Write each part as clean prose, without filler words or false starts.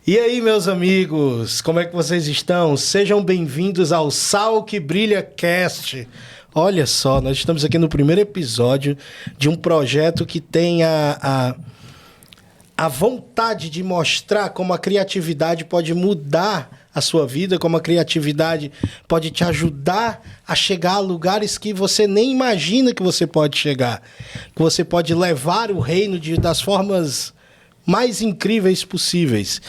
E aí, meus amigos, como é que vocês estão? Sejam bem-vindos ao Sal que Brilha Cast. Olha só, nós estamos aqui no primeiro episódio de um projeto que tem a vontade de mostrar como a criatividade pode mudar a sua vida, como a criatividade pode te ajudar a chegar a lugares que você nem imagina que você pode chegar. Que você pode levar o reino das formas mais incríveis possíveis.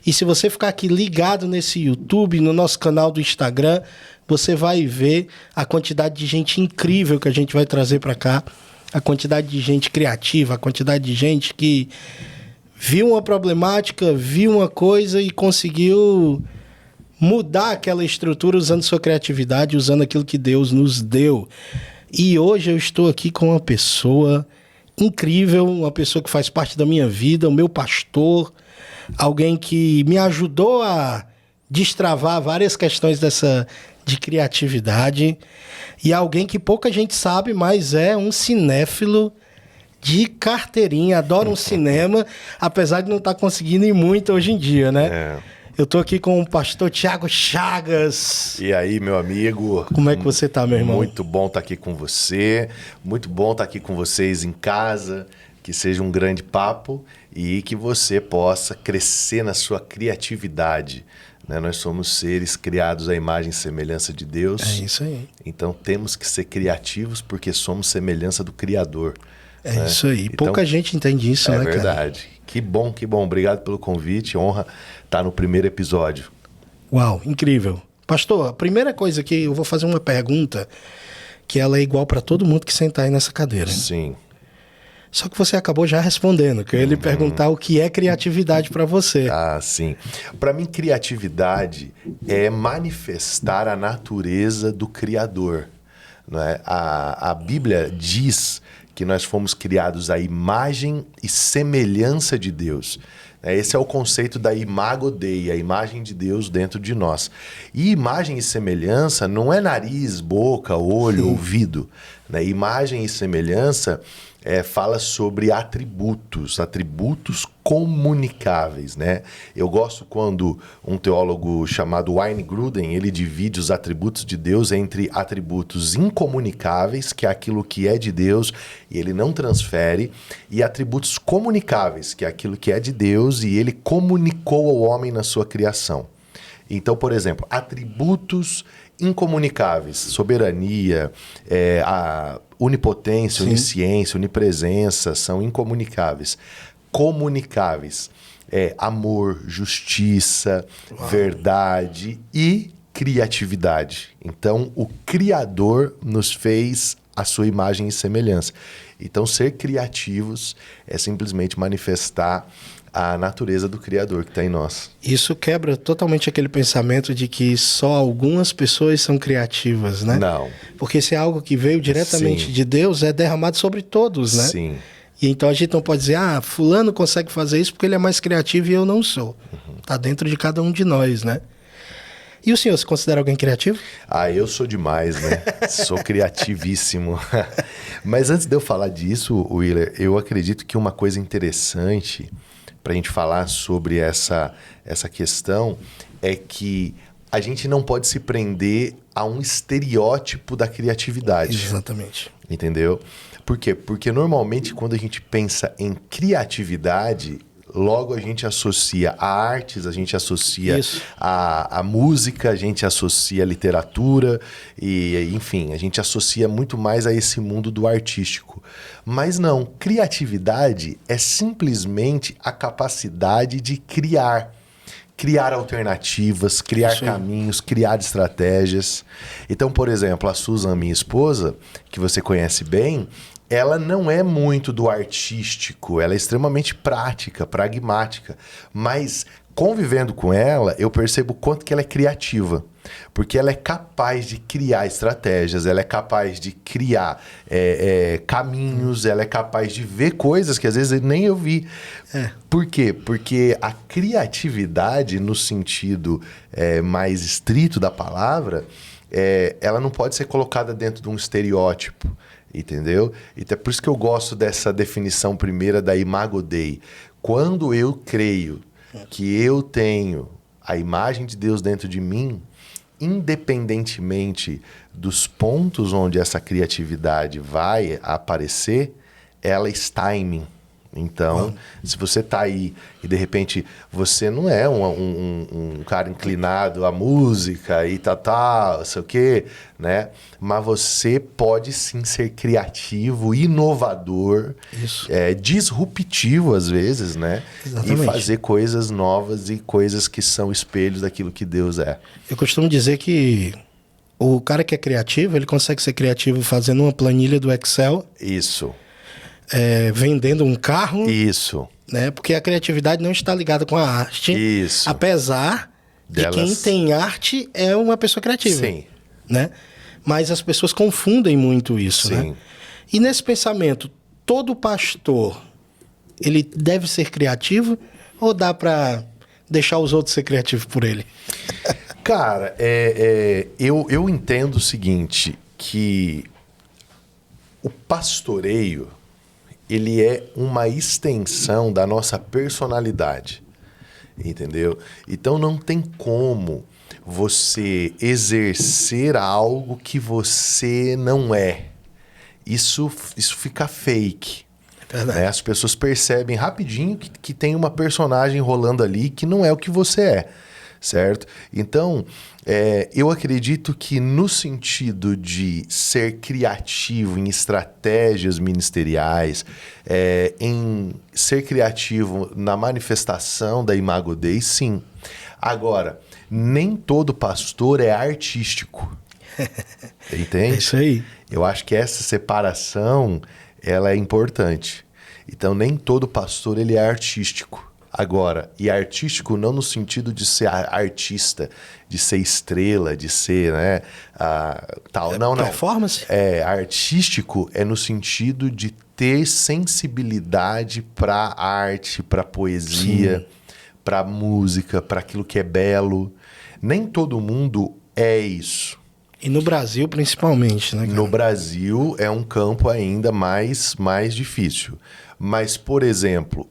E se você ficar aqui ligado nesse YouTube, no nosso canal do Instagram, você vai ver a quantidade de gente incrível que a gente vai trazer para cá, a quantidade de gente criativa, a quantidade de gente que viu uma problemática, viu uma coisa e conseguiu mudar aquela estrutura usando sua criatividade, usando aquilo que Deus nos deu. E hoje eu estou aqui com uma pessoa incrível, uma pessoa que faz parte da minha vida, o meu pastor, alguém que me ajudou a destravar várias questões de criatividade, e alguém que pouca gente sabe, mas é um cinéfilo de carteirinha, adora um cinema, apesar de não estar conseguindo ir muito hoje em dia, né? Eu tô aqui com o pastor Thiago Chagas. E aí, meu amigo? Como é que você tá, meu irmão? Muito bom estar aqui com você. Muito bom estar aqui com vocês em casa. Que seja um grande papo e que você possa crescer na sua criatividade. Né? Nós somos seres criados à imagem e semelhança de Deus. É isso aí. Então temos que ser criativos porque somos semelhança do Criador. É, né? Isso aí. Então, pouca gente entende isso, né, cara? É verdade. Que bom, que bom. Obrigado pelo convite. Honra estar no primeiro episódio. Uau, incrível. Pastor, a primeira coisa que eu vou fazer uma pergunta que ela é igual para todo mundo que sentar aí nessa cadeira. Sim. Só que você acabou já respondendo, que eu ia lhe perguntar o que é criatividade para você. Ah, sim. Para mim, criatividade é manifestar a natureza do Criador. Não é? A Bíblia diz que nós fomos criados à imagem e semelhança de Deus. Esse é o conceito da imago Dei, a imagem de Deus dentro de nós. E imagem e semelhança não é nariz, boca, olho, ouvido. Imagem e semelhança fala sobre atributos comunicáveis, né? Eu gosto quando um teólogo chamado Wayne Grudem, ele divide os atributos de Deus entre atributos incomunicáveis, que é aquilo que é de Deus e ele não transfere, e atributos comunicáveis, que é aquilo que é de Deus e ele comunicou ao homem na sua criação. Então, por exemplo, atributos incomunicáveis, soberania, a onipotência, sim, onisciência, onipresença, são incomunicáveis. Comunicáveis, amor, justiça, uau, verdade e criatividade. Então, o Criador nos fez a sua imagem e semelhança. Então, ser criativos é simplesmente manifestar a natureza do Criador que está em nós. Isso quebra totalmente aquele pensamento de que só algumas pessoas são criativas, né? Não. Porque se é algo que veio diretamente, sim, de Deus, é derramado sobre todos, né? Sim. E então a gente não pode dizer, fulano consegue fazer isso porque ele é mais criativo e eu não sou. Está dentro de cada um de nós, né? E o senhor se considera alguém criativo? Eu sou demais, né? Sou criativíssimo. Mas antes de eu falar disso, Willer, eu acredito que uma coisa interessante para a gente falar sobre essa questão é que a gente não pode se prender a um estereótipo da criatividade. Exatamente. Entendeu? Por quê? Porque normalmente quando a gente pensa em criatividade, logo a gente associa a artes, a gente associa a música, a gente associa a literatura e, enfim, a gente associa muito mais a esse mundo do artístico. Mas não, criatividade é simplesmente a capacidade de criar alternativas, criar caminhos, criar estratégias. Então, por exemplo, a Susan, minha esposa, que você conhece bem, ela não é muito do artístico, ela é extremamente prática, pragmática, mas convivendo com ela, eu percebo o quanto que ela é criativa, porque ela é capaz de criar estratégias, ela é capaz de criar caminhos, ela é capaz de ver coisas que às vezes nem eu vi. Por quê? Porque a criatividade, no sentido mais estrito da palavra, ela não pode ser colocada dentro de um estereótipo. Entendeu? Então é por isso que eu gosto dessa definição primeira da imago Dei. Quando eu creio que eu tenho a imagem de Deus dentro de mim, independentemente dos pontos onde essa criatividade vai aparecer, ela está em mim. Então, se você está aí e de repente você não é um cara inclinado à música e tal, sei o quê, né? Mas você pode sim ser criativo, inovador, disruptivo às vezes, né? Exatamente. E fazer coisas novas e coisas que são espelhos daquilo que Deus é. Eu costumo dizer que o cara que é criativo, ele consegue ser criativo fazendo uma planilha do Excel. Isso. Vendendo um carro. Isso. Né? Porque a criatividade não está ligada com a arte. Isso. Apesar de quem tem arte é uma pessoa criativa. Sim. Né? Mas as pessoas confundem muito isso. Sim. Né? E nesse pensamento, todo pastor, ele deve ser criativo ou dá para deixar os outros ser criativos por ele? Cara, eu entendo o seguinte, que o pastoreio, ele é uma extensão da nossa personalidade, entendeu? Então não tem como você exercer algo que você não é. Isso fica fake. Né? As pessoas percebem rapidinho que tem uma personagem rolando ali que não é o que você é, certo? Então, eu acredito que no sentido de ser criativo em estratégias ministeriais, em ser criativo na manifestação da Imago Dei, sim. Agora, nem todo pastor é artístico. Entende? É isso aí. Eu acho que essa separação, ela é importante. Então, nem todo pastor ele é artístico. Agora, e artístico não no sentido de ser artista, de ser estrela, de ser, né, tal. Não. Performance? Artístico é no sentido de ter sensibilidade para arte, para poesia, para música, para aquilo que é belo. Nem todo mundo é isso. E no Brasil, principalmente, né, cara? No Brasil é um campo ainda mais difícil. Mas, por exemplo,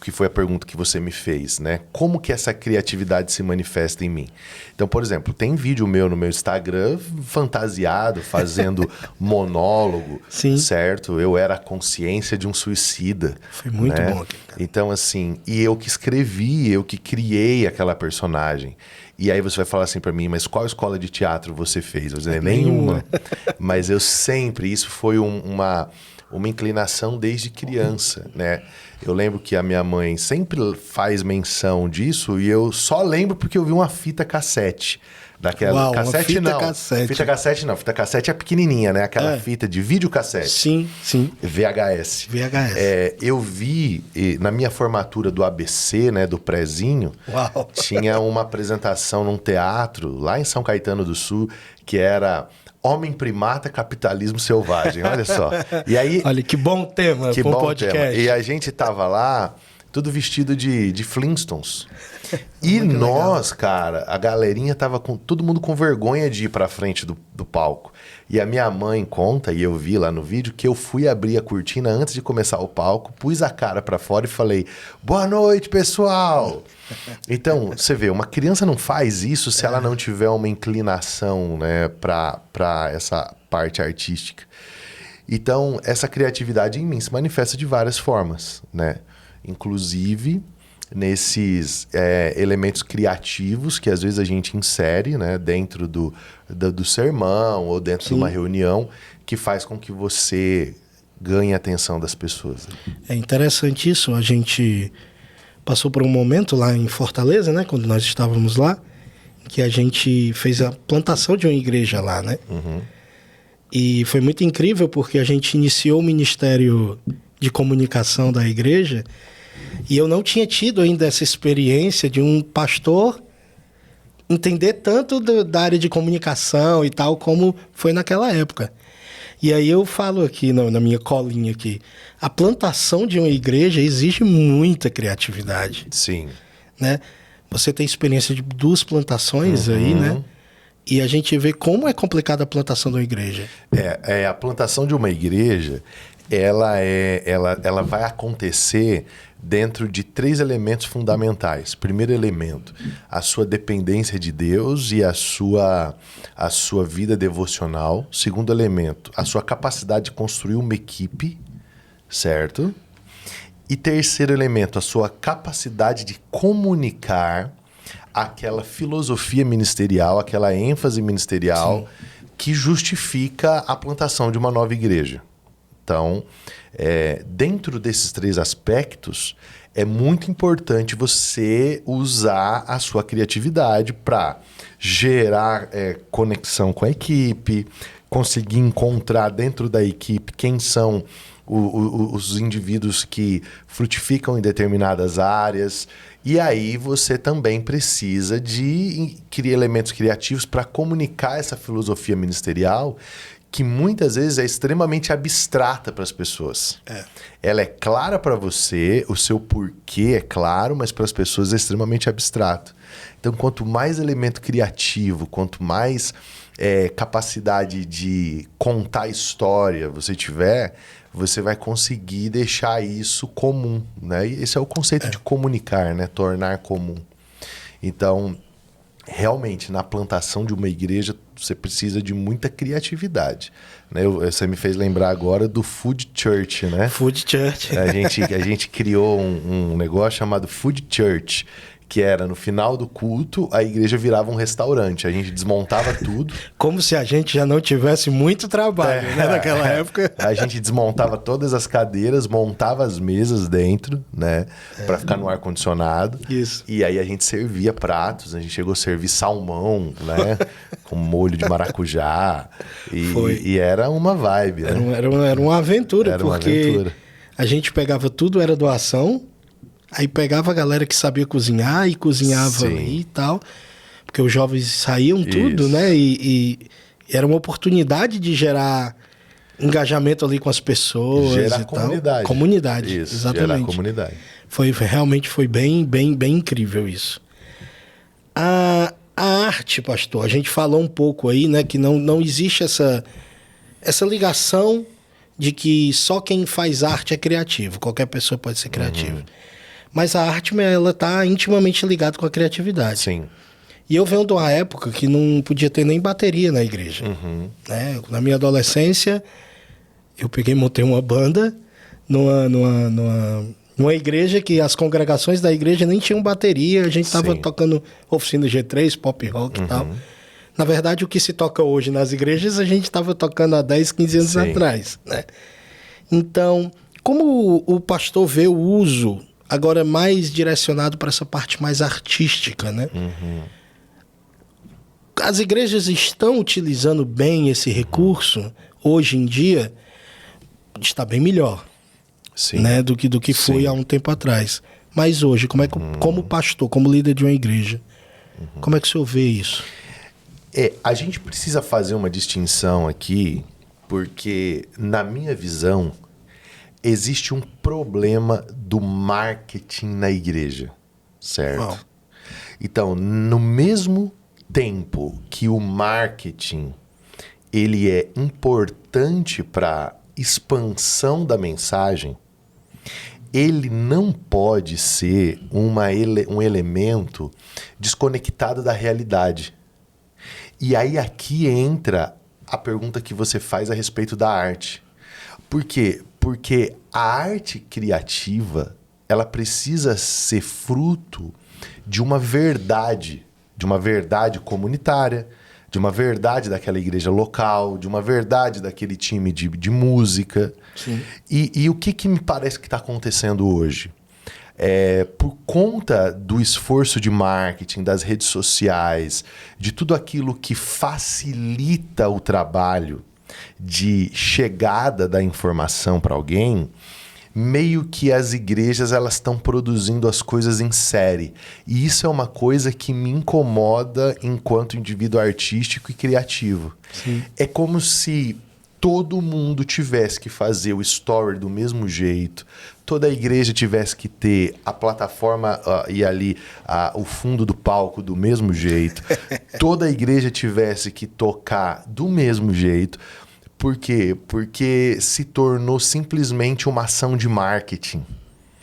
que foi a pergunta que você me fez, né? Como que essa criatividade se manifesta em mim? Então, por exemplo, tem vídeo meu no meu Instagram fantasiado, fazendo monólogo, certo? Eu era a consciência de um suicida. Foi muito bom aqui, cara. Então, assim, e eu que escrevi, eu que criei aquela personagem. E aí você vai falar assim pra mim, mas qual escola de teatro você fez? Eu vou dizer, nenhuma. Mas eu sempre, isso foi uma inclinação desde criança, né? Eu lembro que a minha mãe sempre faz menção disso e eu só lembro porque eu vi uma fita cassete. Daquela Uau, cassete, uma fita não. cassete. Fita cassete não. Fita cassete é pequenininha, né? Aquela fita de videocassete. Sim. VHS. Eu vi, na minha formatura do ABC, né? Do prézinho, tinha uma apresentação num teatro lá em São Caetano do Sul, que era Homem Primata, Capitalismo Selvagem. Olha só. E aí, olha, que bom tema para um podcast. Tema. E a gente tava lá, tudo vestido de Flintstones. E nós, cara, a galerinha tava todo mundo com vergonha de ir pra frente do palco. E a minha mãe conta, e eu vi lá no vídeo, que eu fui abrir a cortina antes de começar o palco, pus a cara pra fora e falei, boa noite, pessoal! Então, você vê, uma criança não faz isso se ela não tiver uma inclinação, né, pra essa parte artística. Então, essa criatividade em mim se manifesta de várias formas, né? Inclusive nesses elementos criativos que às vezes a gente insere, né, dentro do sermão ou dentro de uma reunião, que faz com que você ganhe a atenção das pessoas. É interessante isso. A gente passou por um momento lá em Fortaleza, né, quando nós estávamos lá, que a gente fez a plantação de uma igreja lá, né? E foi muito incrível porque a gente iniciou o ministério de comunicação da igreja. E eu não tinha tido ainda essa experiência de um pastor entender tanto da área de comunicação e tal, como foi naquela época. E aí eu falo aqui, na minha colinha aqui, a plantação de uma igreja exige muita criatividade. Sim. Né? Você tem experiência de 2 plantações aí, né? E a gente vê como é complicada a plantação de uma igreja. A plantação de uma igreja ela vai acontecer dentro de 3 elementos fundamentais. Primeiro elemento, a sua dependência de Deus e a sua vida devocional. Segundo elemento, a sua capacidade de construir uma equipe, certo? E terceiro elemento, a sua capacidade de comunicar aquela filosofia ministerial, aquela ênfase ministerial, sim, que justifica a plantação de uma nova igreja. Então, dentro desses 3 aspectos, é muito importante você usar a sua criatividade para gerar conexão com a equipe, conseguir encontrar dentro da equipe quem são os indivíduos que frutificam em determinadas áreas. E aí você também precisa de criar elementos criativos para comunicar essa filosofia ministerial que muitas vezes é extremamente abstrata para as pessoas. Ela é clara para você, o seu porquê é claro, mas para as pessoas é extremamente abstrato. Então, quanto mais elemento criativo, quanto mais capacidade de contar história você tiver, você vai conseguir deixar isso comum, né? E esse é o conceito de comunicar, né? Tornar comum. Então, realmente, na plantação de uma igreja, você precisa de muita criatividade, né? Você me fez lembrar agora do Food Church, né? Food Church. A gente criou um negócio chamado Food Church, que era no final do culto, a igreja virava um restaurante. A gente desmontava tudo. Como se a gente já não tivesse muito trabalho, né, naquela época. A gente desmontava todas as cadeiras, montava as mesas dentro, né, para ficar no ar-condicionado. Isso. E aí a gente servia pratos, a gente chegou a servir salmão, né, com molho de maracujá. E era uma vibe, né? Era uma aventura, era porque uma aventura. A gente pegava tudo, era doação. Aí pegava a galera que sabia cozinhar e cozinhava ali e tal. Porque os jovens saíam tudo, né? E era uma oportunidade de gerar engajamento ali com as pessoas gerar e comunidade. Tal. Comunidade, isso, exatamente. Gerar comunidade. Realmente foi bem, bem, bem incrível isso. A arte, pastor, a gente falou um pouco aí, né? Que não existe essa ligação de que só quem faz arte é criativo. Qualquer pessoa pode ser criativa. Mas a arte, ela tá intimamente ligada com a criatividade. Sim. E eu venho de uma época que não podia ter nem bateria na igreja. Né? Na minha adolescência, eu peguei e montei uma banda numa igreja que as congregações da igreja nem tinham bateria. A gente estava tocando oficina G3, pop rock e tal. Na verdade, o que se toca hoje nas igrejas, a gente estava tocando há 10, 15 anos atrás. Né? Então, como o pastor vê o uso agora mais direcionado para essa parte mais artística, né? As igrejas estão utilizando bem esse recurso, hoje em dia, está bem melhor, né? do que foi há um tempo atrás. Mas hoje, como pastor, como líder de uma igreja, como é que o senhor vê isso? A gente precisa fazer uma distinção aqui, porque, na minha visão, existe um problema do marketing na igreja, certo? Então, no mesmo tempo que o marketing ele é importante para expansão da mensagem, ele não pode ser um elemento desconectado da realidade. E aí aqui entra a pergunta que você faz a respeito da arte. Por quê? Porque a arte criativa, ela precisa ser fruto de uma verdade comunitária, de uma verdade daquela igreja local, de uma verdade daquele time de música. E o que me parece que está acontecendo hoje? Por conta do esforço de marketing, das redes sociais, de tudo aquilo que facilita o trabalho de chegada da informação para alguém, meio que as igrejas elas estão produzindo as coisas em série. E isso é uma coisa que me incomoda enquanto indivíduo artístico e criativo. É como se todo mundo tivesse que fazer o story do mesmo jeito, toda a igreja tivesse que ter a plataforma e ali o fundo do palco do mesmo jeito, toda a igreja tivesse que tocar do mesmo jeito, Por quê? Porque se tornou simplesmente uma ação de marketing.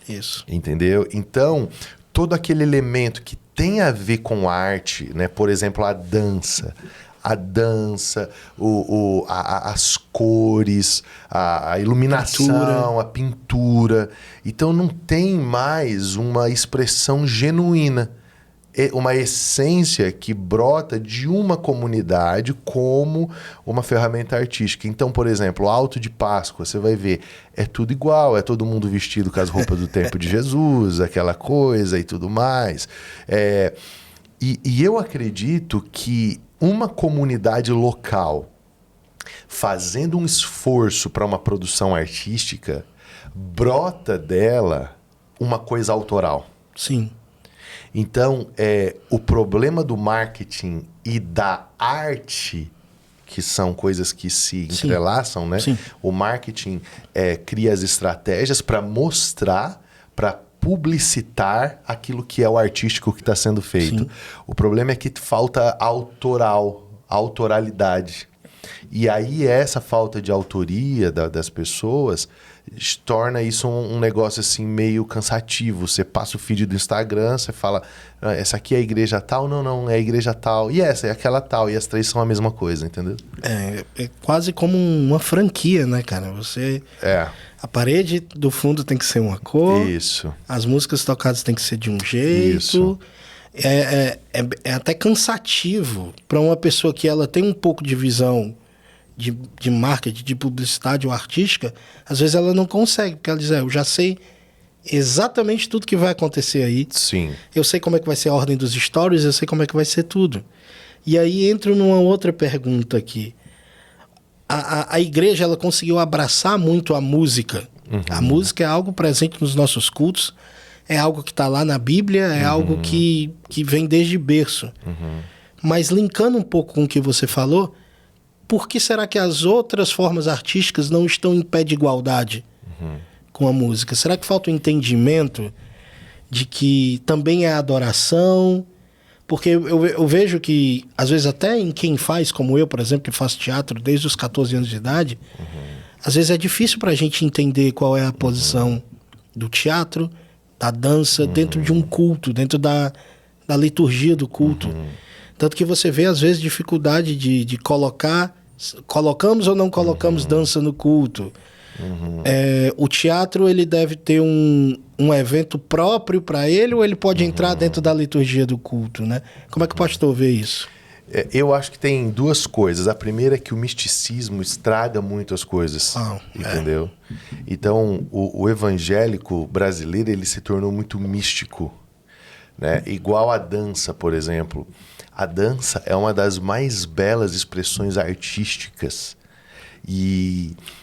Isso. Entendeu? Então, todo aquele elemento que tem a ver com arte, né? Por exemplo, a dança, as cores, a iluminação, a pintura. Então, não tem mais uma expressão genuína. É uma essência que brota de uma comunidade como uma ferramenta artística. Então, por exemplo, o Alto de Páscoa, você vai ver, é tudo igual, é todo mundo vestido com as roupas do tempo de Jesus, aquela coisa e tudo mais. E eu acredito que uma comunidade local fazendo um esforço para uma produção artística, brota dela uma coisa autoral. Sim. Então, o problema do marketing e da arte, que são coisas que se entrelaçam, né? Sim. O marketing cria as estratégias para mostrar, para publicitar aquilo que é o artístico que está sendo feito. Sim. O problema é que falta autoralidade. E aí essa falta de autoria das pessoas torna isso um negócio assim meio cansativo. Você passa o feed do Instagram, você fala, essa aqui é a igreja tal, não, é a igreja tal, e essa é aquela tal, e as três são a mesma coisa, entendeu? É quase como uma franquia, né, cara? A parede do fundo tem que ser uma cor. Isso. As músicas tocadas tem que ser de um jeito. Isso. É até cansativo para uma pessoa que ela tem um pouco de visão de marketing, de publicidade ou artística. Às vezes ela não consegue, porque ela diz, eu já sei exatamente tudo que vai acontecer aí. Sim. Eu sei como é que vai ser a ordem dos stories, eu sei como é que vai ser tudo. E aí entro numa outra pergunta aqui. A igreja, ela conseguiu abraçar muito a música. Uhum. A música é algo presente nos nossos cultos, é algo que está lá na Bíblia, é algo que vem desde berço. Uhum. Mas linkando um pouco com o que você falou, por que será que as outras formas artísticas não estão em pé de igualdade com a música? Será que falta o entendimento de que também é adoração? Porque eu vejo que, às vezes, até em quem faz, como eu, por exemplo, que faço teatro desde os 14 anos de idade, às vezes é difícil para a gente entender qual é a posição do teatro, da dança, dentro de um culto, dentro da liturgia do culto. Tanto que você vê, às vezes, dificuldade de colocamos ou não colocamos dança no culto. O teatro, ele deve ter um evento próprio para ele, ou ele pode entrar dentro da liturgia do culto, né? Como é que o pastor vê isso? Eu acho que tem duas coisas. A primeira é que o misticismo estraga muito as coisas, entendeu? Então, o evangélico brasileiro, ele se tornou muito místico, né? Igual a dança, por exemplo. A dança é uma das mais belas expressões artísticas.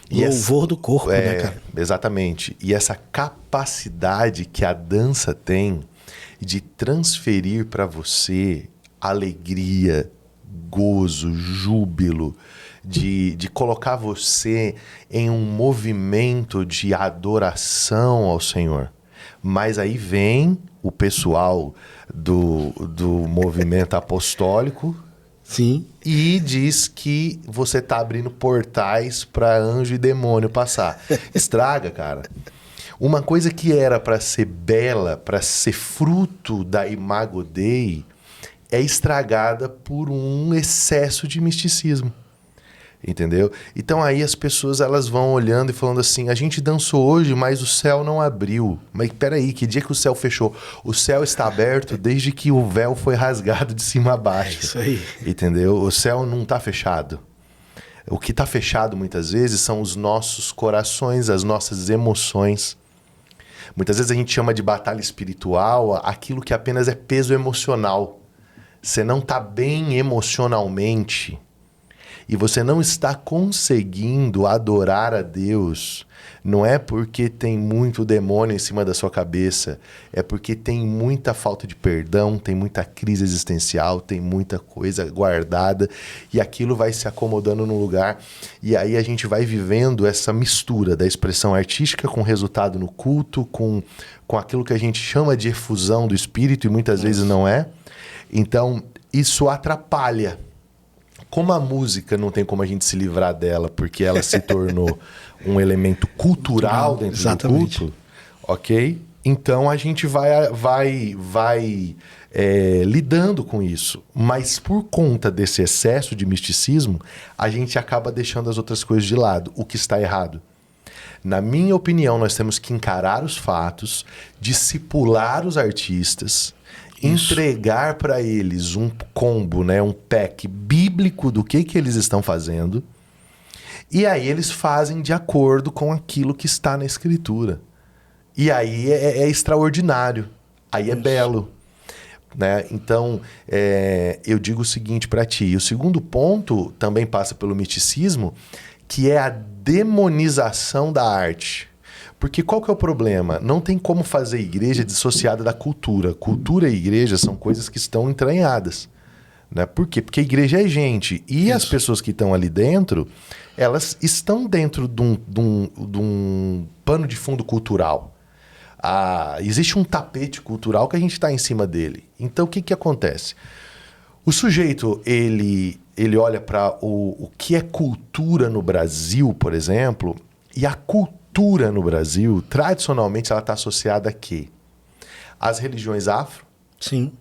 Louvor do corpo, né, cara? Exatamente. E essa capacidade que a dança tem de transferir para você alegria, gozo, júbilo, de colocar você em um movimento de adoração ao Senhor. Mas aí vem o pessoal do movimento apostólico. Sim. E diz que você tá abrindo portais para anjo e demônio passar. Estraga, cara. Uma coisa que era para ser bela, para ser fruto da Imago Dei, é estragada por um excesso de misticismo. Entendeu? Então aí as pessoas, elas vão olhando e falando assim, a gente dançou hoje, mas o céu não abriu. Mas peraí, que dia que o céu fechou? O céu está aberto desde que o véu foi rasgado de cima a baixo. É isso aí. Entendeu? O céu não está fechado. O que está fechado muitas vezes são os nossos corações, as nossas emoções. Muitas vezes a gente chama de batalha espiritual aquilo que apenas é peso emocional. Você não está bem emocionalmente e você não está conseguindo adorar a Deus, não é porque tem muito demônio em cima da sua cabeça, é porque tem muita falta de perdão, tem muita crise existencial, tem muita coisa guardada e aquilo vai se acomodando no lugar. E aí a gente vai vivendo essa mistura da expressão artística com resultado no culto, com aquilo que a gente chama de efusão do espírito e muitas vezes não é. Então, isso atrapalha Como a música não tem como a gente se livrar dela, porque ela se tornou um elemento cultural dentro Exatamente. do culto, ok? Então a gente vai lidando com isso. Mas por conta desse excesso de misticismo, a gente acaba deixando as outras coisas de lado, o que está errado. Na minha opinião, nós temos que encarar os fatos, discipular os artistas, entregar para eles um combo, né, um pack bíblico do que eles estão fazendo, e aí eles fazem de acordo com aquilo que está na Escritura. E aí é extraordinário, aí é belo. Né? Então, eu digo o seguinte para ti, e o segundo ponto também passa pelo misticismo, que é a demonização da arte. Porque qual que é o problema? Não tem como fazer igreja dissociada da cultura. Cultura e igreja são coisas que estão entranhadas. Né? Por quê? Porque a igreja é gente. E as pessoas que estão ali dentro, elas estão dentro de um pano de fundo cultural. Existe um tapete cultural que a gente está em cima dele. Então, o que acontece? O sujeito, ele olha para o que é cultura no Brasil, por exemplo, e a cultura no Brasil, tradicionalmente, ela está associada a quê? Às religiões afro. Sim.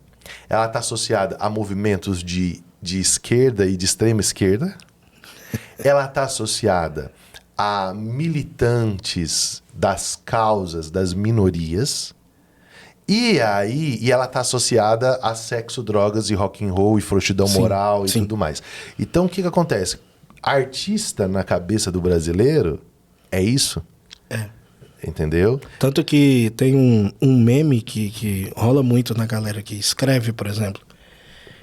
Ela está associada a movimentos de esquerda e de extrema esquerda. Ela está associada a militantes das causas das minorias. E ela está associada a sexo, drogas e rock and roll e frouxidão moral e tudo mais. Então, o que acontece? Artista na cabeça do brasileiro é isso. Entendeu? Tanto que tem um meme que rola muito na galera que escreve, por exemplo,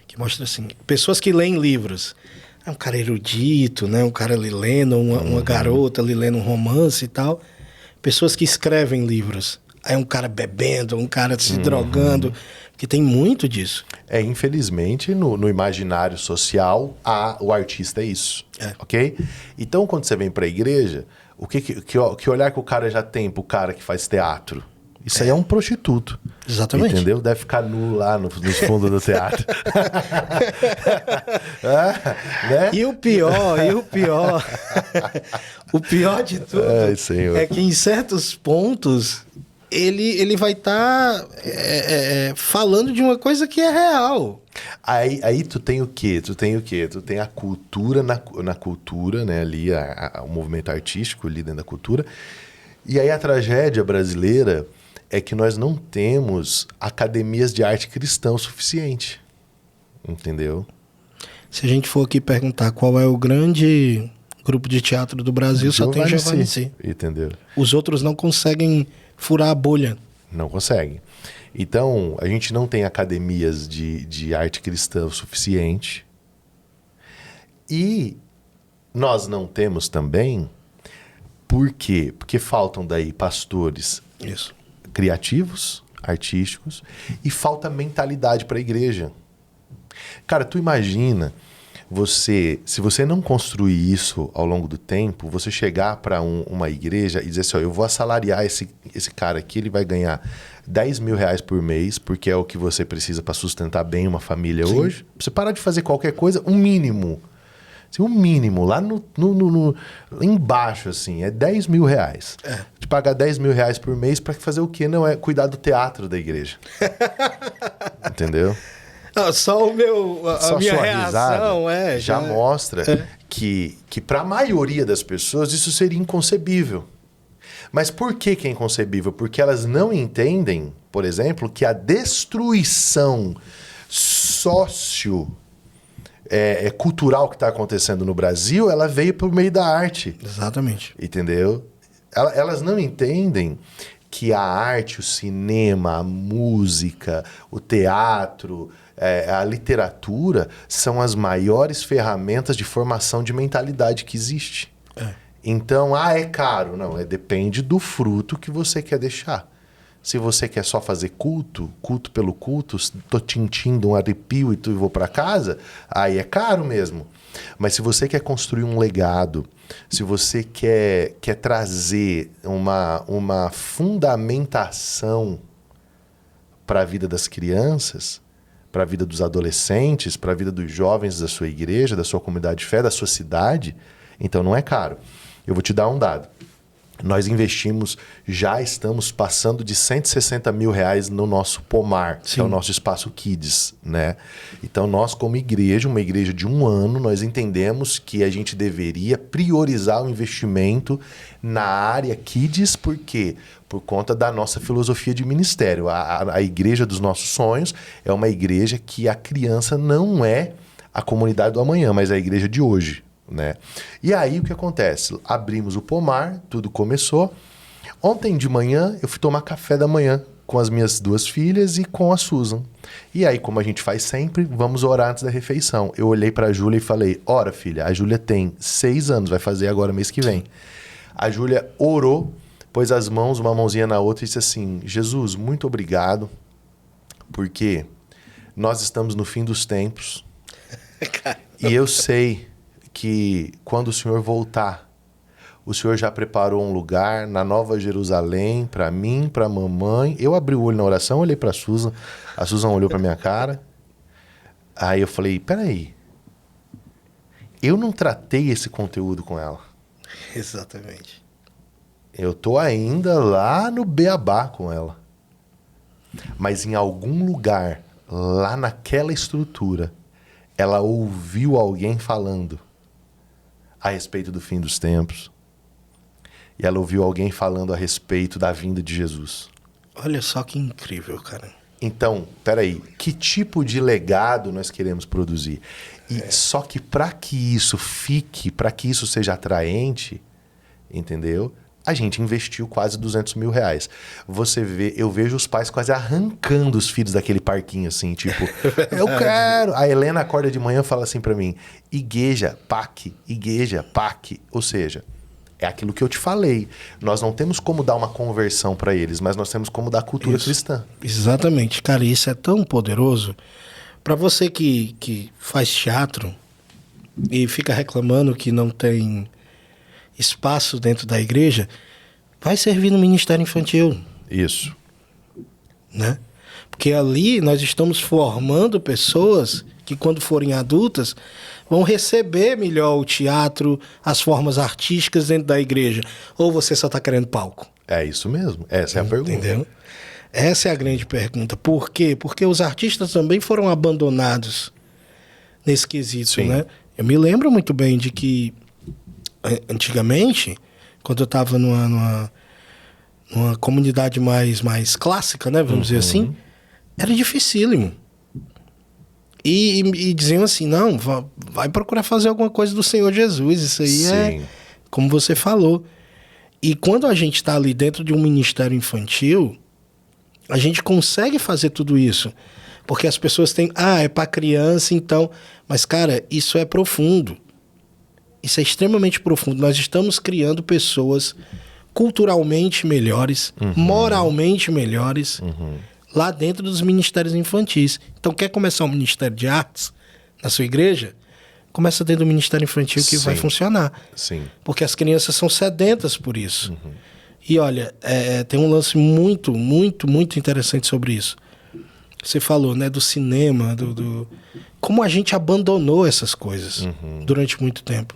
que mostra assim, pessoas que leem livros. É um cara erudito, né? Um cara ali lendo, uma garota ali lendo um romance e tal. Pessoas que escrevem livros. Aí um cara bebendo, um cara se drogando, que tem muito disso. Infelizmente, no imaginário social, o artista é isso, ok? Então, quando você vem para a igreja, que olhar que o cara já tem pro cara que faz teatro? Isso aí é um prostituto. Exatamente. Entendeu? Deve ficar nu lá nos fundos do teatro. Né? E o pior, o pior de tudo é que em certos pontos ele vai estar falando de uma coisa que é real. Aí tu tem o quê? Tu tem a cultura na cultura, né? Ali o movimento artístico ali dentro da cultura. E aí a tragédia brasileira é que nós não temos academias de arte cristã o suficiente. Entendeu? Se a gente for aqui perguntar qual é o grande grupo de teatro do Brasil, só tem Giovannici. Entendeu? Os outros não conseguem furar a bolha. Não conseguem. Então, a gente não tem academias de arte cristã o suficiente. E nós não temos também. Por quê? Porque faltam daí pastores criativos, artísticos, e falta mentalidade para a igreja. Cara, tu imagina se você não construir isso ao longo do tempo, você chegar para uma igreja e dizer assim, eu vou assalariar esse cara aqui, ele vai ganhar 10 mil reais por mês, porque é o que você precisa para sustentar bem uma família hoje. Você parar de fazer qualquer coisa, um mínimo. Assim, um mínimo, lá embaixo, assim, é 10 mil reais. De pagar 10 mil reais por mês para fazer o quê? Não é cuidar do teatro da igreja. Entendeu? Só a minha reação já mostra que para a maioria das pessoas isso seria inconcebível. Mas por que é inconcebível? Porque elas não entendem, por exemplo, que a destruição cultural que está acontecendo no Brasil, ela veio por meio da arte. Exatamente. Entendeu? Elas não entendem que a arte, o cinema, a música, o teatro, a literatura são as maiores ferramentas de formação de mentalidade que existe. Então, é caro. Não, depende do fruto que você quer deixar. Se você quer só fazer culto pelo culto, tô tintindo um arrepio e tu vou para casa, aí é caro mesmo. Mas se você quer construir um legado, se você quer trazer uma fundamentação para a vida das crianças, para a vida dos adolescentes, para a vida dos jovens da sua igreja, da sua comunidade de fé, da sua cidade, então não é caro. Eu vou te dar um dado. Nós investimos, já estamos passando de R$160 mil no nosso pomar, que é o nosso espaço Kids, né? Então nós, como igreja, uma igreja de 1 ano, nós entendemos que a gente deveria priorizar o investimento na área Kids, por quê? Por conta da nossa filosofia de ministério. A igreja dos nossos sonhos é uma igreja que a criança não é a comunidade do amanhã, mas é a igreja de hoje. Né? E aí o que acontece? Abrimos o pomar, tudo começou. Ontem de manhã eu fui tomar café da manhã com as minhas 2 filhas e com a Susan. E aí, como a gente faz sempre, vamos orar antes da refeição. Eu olhei para a Júlia e falei: ora, filha, a Júlia tem 6 anos, vai fazer agora mês que vem. A Júlia orou, pôs as mãos, uma mãozinha na outra e disse assim: Jesus, muito obrigado, porque nós estamos no fim dos tempos. E eu sei que quando o Senhor voltar, o Senhor já preparou um lugar na Nova Jerusalém para mim, para a mamãe. Eu abri o olho na oração, olhei para a Susan olhou para minha cara. Aí eu falei: peraí, eu não tratei esse conteúdo com ela. Exatamente. Eu tô ainda lá no beabá com ela. Mas em algum lugar, lá naquela estrutura, ela ouviu alguém falando a respeito do fim dos tempos. E ela ouviu alguém falando a respeito da vinda de Jesus. Olha só que incrível, cara. Então, peraí, que tipo de legado nós queremos produzir? E só que para que isso fique, para que isso seja atraente, entendeu? A gente investiu quase R$200 mil. Você vê, eu vejo os pais quase arrancando os filhos daquele parquinho assim, tipo, eu quero. A Helena acorda de manhã e fala assim para mim: igreja, PAC. Ou seja, é aquilo que eu te falei. Nós não temos como dar uma conversão para eles, mas nós temos como dar cultura cristã. Exatamente. Cara, isso é tão poderoso. Para você que faz teatro e fica reclamando que não tem espaço dentro da igreja, vai servir no ministério infantil. Isso. Né? Porque ali nós estamos formando pessoas que, quando forem adultas, vão receber melhor o teatro, as formas artísticas dentro da igreja. Ou você só está querendo palco? É isso mesmo. Essa é a pergunta. Entendeu? Essa é a grande pergunta. Por quê? Porque os artistas também foram abandonados nesse quesito, Sim. né? Eu me lembro muito bem de que antigamente, quando eu estava numa comunidade mais clássica, né, vamos dizer assim, era dificílimo. E diziam assim: não, vai procurar fazer alguma coisa do Senhor Jesus. Isso aí é como você falou. E quando a gente está ali dentro de um ministério infantil, a gente consegue fazer tudo isso. Porque as pessoas têm: é para criança, então. Mas, cara, isso é profundo. Isso é extremamente profundo. Nós estamos criando pessoas culturalmente melhores, moralmente melhores, lá dentro dos ministérios infantis. Então, quer começar um ministério de artes na sua igreja? Começa dentro do ministério infantil que vai funcionar. Sim. Porque as crianças são sedentas por isso. E olha, tem um lance muito, muito, muito interessante sobre isso. Você falou, né, do cinema, como a gente abandonou essas coisas durante muito tempo.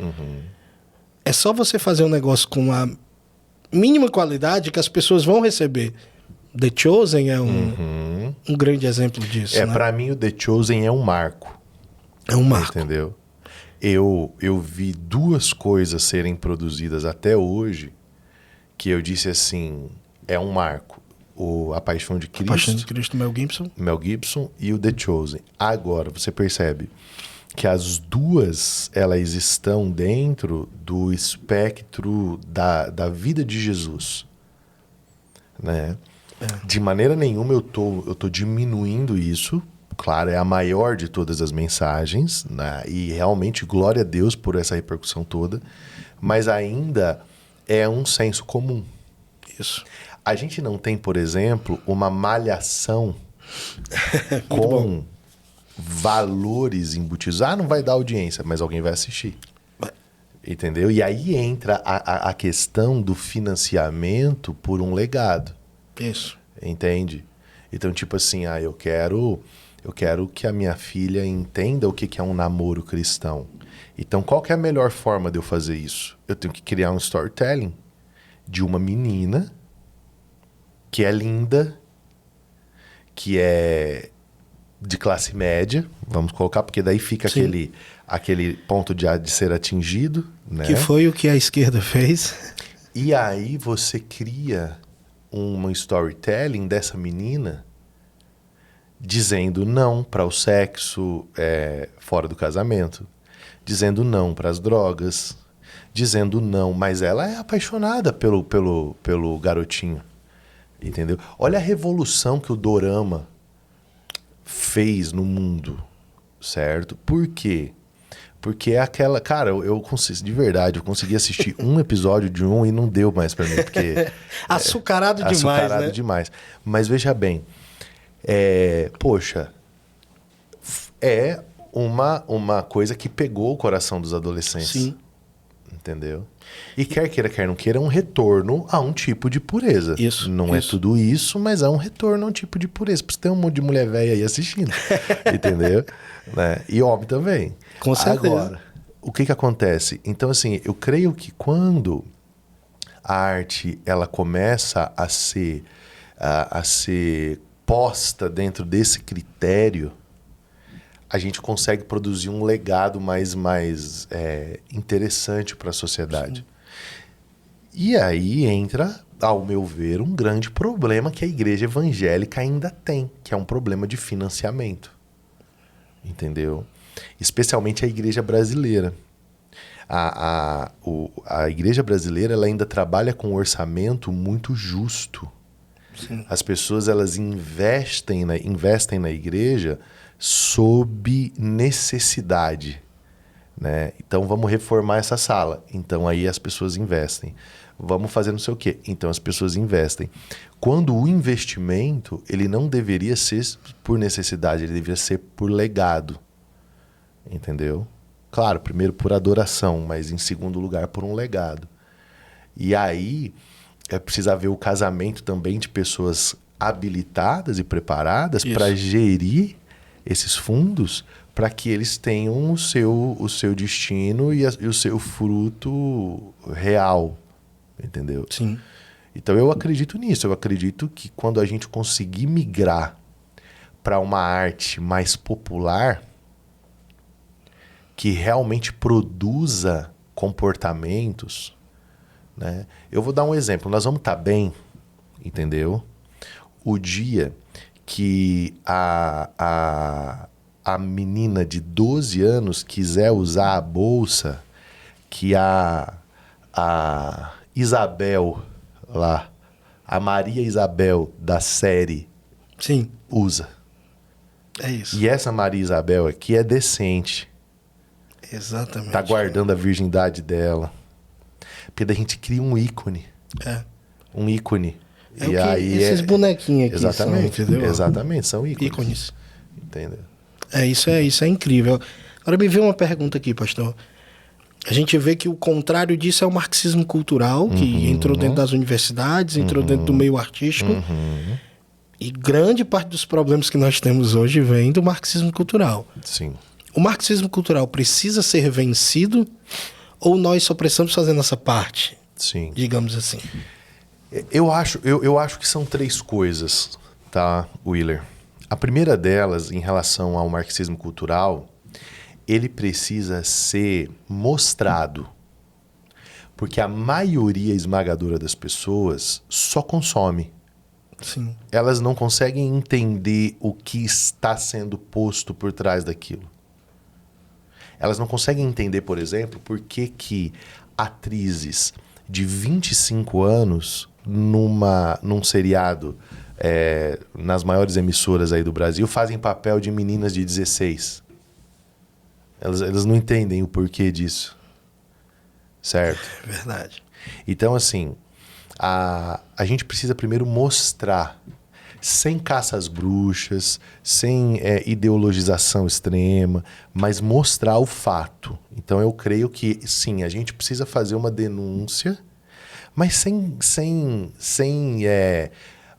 É só você fazer um negócio com a mínima qualidade que as pessoas vão receber. The Chosen é um grande exemplo disso. Né? Para mim o The Chosen é um marco. É um marco. Entendeu? Eu vi 2 coisas serem produzidas até hoje que eu disse assim, é um marco. A Paixão de Cristo. A Paixão de Cristo, Mel Gibson e o The Chosen. Agora, você percebe que as 2, elas estão dentro do espectro da vida de Jesus. Né? De maneira nenhuma eu tô diminuindo isso. Claro, é a maior de todas as mensagens, né? E realmente glória a Deus por essa repercussão toda, mas ainda é um senso comum. Isso. A gente não tem, por exemplo, uma malhação com valores embutidos. Não vai dar audiência, mas alguém vai assistir. Entendeu? E aí entra a questão do financiamento por um legado. Isso. Entende? Então, tipo assim, eu quero Eu quero que a minha filha entenda o que é um namoro cristão. Então, qual que é a melhor forma de eu fazer isso? Eu tenho que criar um storytelling de uma menina que é linda, que é de classe média, vamos colocar, porque daí fica aquele ponto de ser atingido, né? Que foi o que a esquerda fez. E aí você cria um storytelling dessa menina dizendo não para o sexo fora do casamento, dizendo não para as drogas, dizendo não, mas ela é apaixonada pelo garotinho, entendeu? Olha a revolução que o dorama fez no mundo, certo? Por quê? Porque é aquela... Cara, eu consegui, de verdade, eu consegui assistir um episódio de um e não deu mais pra mim, porque... Açucarado demais, açucarado né? demais. Mas veja bem, poxa, é uma coisa que pegou o coração dos adolescentes. Sim. Entendeu? E quer queira, quer não queira, é um retorno a um tipo de pureza. Isso. Não é tudo isso, mas é um retorno a um tipo de pureza. Por isso tem um monte de mulher velha aí assistindo. Entendeu? Né? E homem também. Com certeza. Agora, o que acontece? Então, assim, eu creio que quando a arte ela começa a ser posta dentro desse critério, a gente consegue produzir um legado mais interessante para a sociedade. Sim. E aí entra, ao meu ver, um grande problema que a igreja evangélica ainda tem, que é um problema de financiamento. Entendeu? Especialmente a igreja brasileira. A igreja brasileira ela ainda trabalha com um orçamento muito justo. Sim. As pessoas elas investem na igreja sob necessidade, né? Então vamos reformar essa sala, então aí as pessoas investem. Vamos fazer não sei o quê, então as pessoas investem. Quando o investimento ele não deveria ser por necessidade, ele deveria ser por legado, entendeu? Claro, primeiro por adoração, mas em segundo lugar por um legado. E aí é preciso haver o casamento também de pessoas habilitadas e preparadas para gerir esses fundos para que eles tenham o seu destino e o seu fruto real, entendeu? Sim. Então eu acredito nisso, eu acredito que quando a gente conseguir migrar para uma arte mais popular, que realmente produza comportamentos, né? Eu vou dar um exemplo, nós vamos estar bem, entendeu? O dia que a menina de 12 anos quiser usar a bolsa que a Isabel lá, a Maria Isabel da série Sim. usa. É isso. E essa Maria Isabel aqui é decente. Exatamente. Tá guardando a virgindade dela. Porque daí a gente cria um ícone. Um ícone. É e aí esses bonequinhos aqui exatamente, são, entendeu? Exatamente, são ícones. Ícones. Entendeu? Isso é incrível. Agora me veio uma pergunta aqui, pastor. A gente vê que o contrário disso é o marxismo cultural, que entrou dentro das universidades, entrou dentro do meio artístico. E grande parte dos problemas que nós temos hoje vem do marxismo cultural. Sim. O marxismo cultural precisa ser vencido ou nós só precisamos fazer nossa parte? Sim. Digamos assim. Eu acho que são três coisas, tá, Willer? A primeira delas, em relação ao marxismo cultural, ele precisa ser mostrado. Porque a maioria esmagadora das pessoas só consome. Sim. Elas não conseguem entender o que está sendo posto por trás daquilo. Elas não conseguem entender, por exemplo, por que atrizes de 25 anos num seriado nas maiores emissoras aí do Brasil fazem papel de meninas de 16. Elas não entendem o porquê disso. Certo? É verdade. Então, assim, a gente precisa primeiro mostrar, sem caça às bruxas, sem ideologização extrema, mas mostrar o fato. Então, eu creio que, sim, a gente precisa fazer uma denúncia, mas sem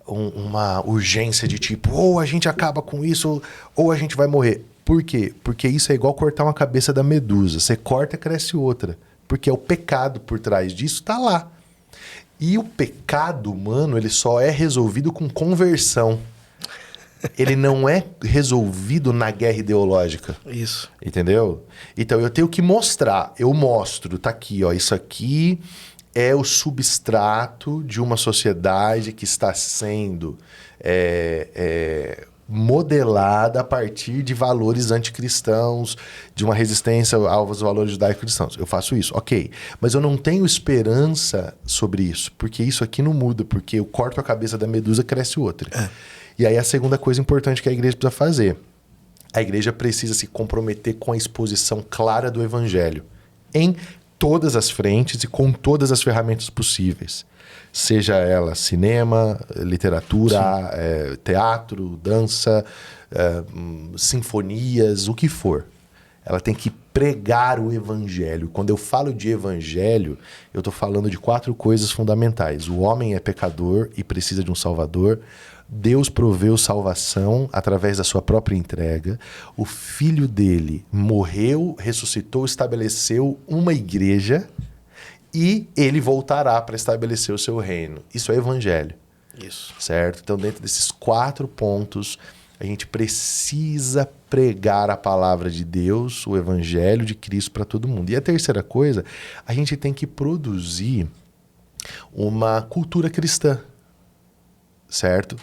uma urgência de tipo, ou a gente acaba com isso, ou a gente vai morrer. Por quê? Porque isso é igual cortar uma cabeça da medusa. Você corta, cresce outra. Porque o pecado por trás disso está lá. E o pecado humano, ele só é resolvido com conversão. Ele não é resolvido na guerra ideológica. Isso. Entendeu? Então eu tenho que mostrar. Eu mostro, tá aqui, ó. Isso aqui é o substrato de uma sociedade que está sendo modelada a partir de valores anticristãos, de uma resistência aos valores judaico-cristãos. Eu faço isso, ok. Mas eu não tenho esperança sobre isso, porque isso aqui não muda, porque eu corto a cabeça da medusa, cresce outra. E aí a segunda coisa importante que a igreja precisa fazer. A igreja precisa se comprometer com a exposição clara do evangelho em todas as frentes e com todas as ferramentas possíveis. Seja ela cinema, literatura, teatro, dança, sinfonias, o que for. Ela tem que pregar o evangelho. Quando eu falo de evangelho, eu estou falando de 4 coisas fundamentais. O homem é pecador e precisa de um salvador. Deus proveu salvação através da sua própria entrega. O filho dele morreu, ressuscitou, estabeleceu uma igreja e ele voltará para estabelecer o seu reino. Isso é evangelho. Isso. Certo? Então, dentro desses 4 pontos, a gente precisa pregar a palavra de Deus, o evangelho de Cristo para todo mundo. E a terceira coisa, a gente tem que produzir uma cultura cristã. Certo?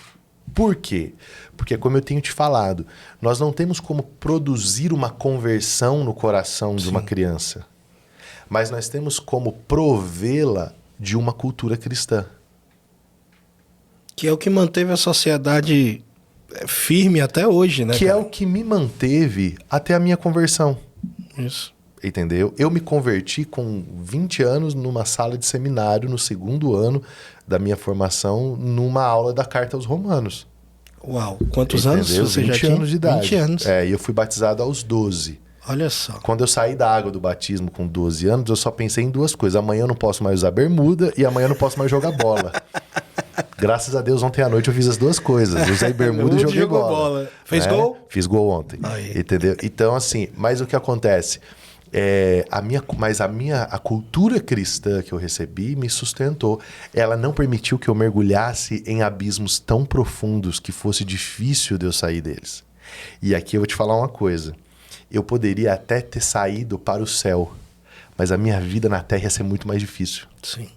Por quê? Porque, como eu tenho te falado, nós não temos como produzir uma conversão no coração de uma criança, mas nós temos como provê-la de uma cultura cristã. Que é o que manteve a sociedade firme até hoje, né? Que é o que me manteve até a minha conversão. Isso. Entendeu? Eu me converti com 20 anos numa sala de seminário, no 2º ano da minha formação, numa aula da Carta aos Romanos. Uau! Quantos Entendeu? anos você 20 já tinha? anos de idade. 20 anos. E eu fui batizado aos 12. Olha só. Quando eu saí da água do batismo com 12 anos, eu só pensei em 2 coisas. Amanhã eu não posso mais usar bermuda e amanhã eu não posso mais jogar bola. Graças a Deus, ontem à noite eu fiz as 2 coisas. Usei bermuda e joguei bola. Fez gol? Fiz gol ontem. Aí. Entendeu? Então, assim, mas o que acontece? A cultura cristã que eu recebi me sustentou. Ela não permitiu que eu mergulhasse em abismos tão profundos que fosse difícil de eu sair deles. E aqui eu vou te falar uma coisa. Eu poderia até ter saído para o céu, mas a minha vida na terra ia ser muito mais difícil. Sim.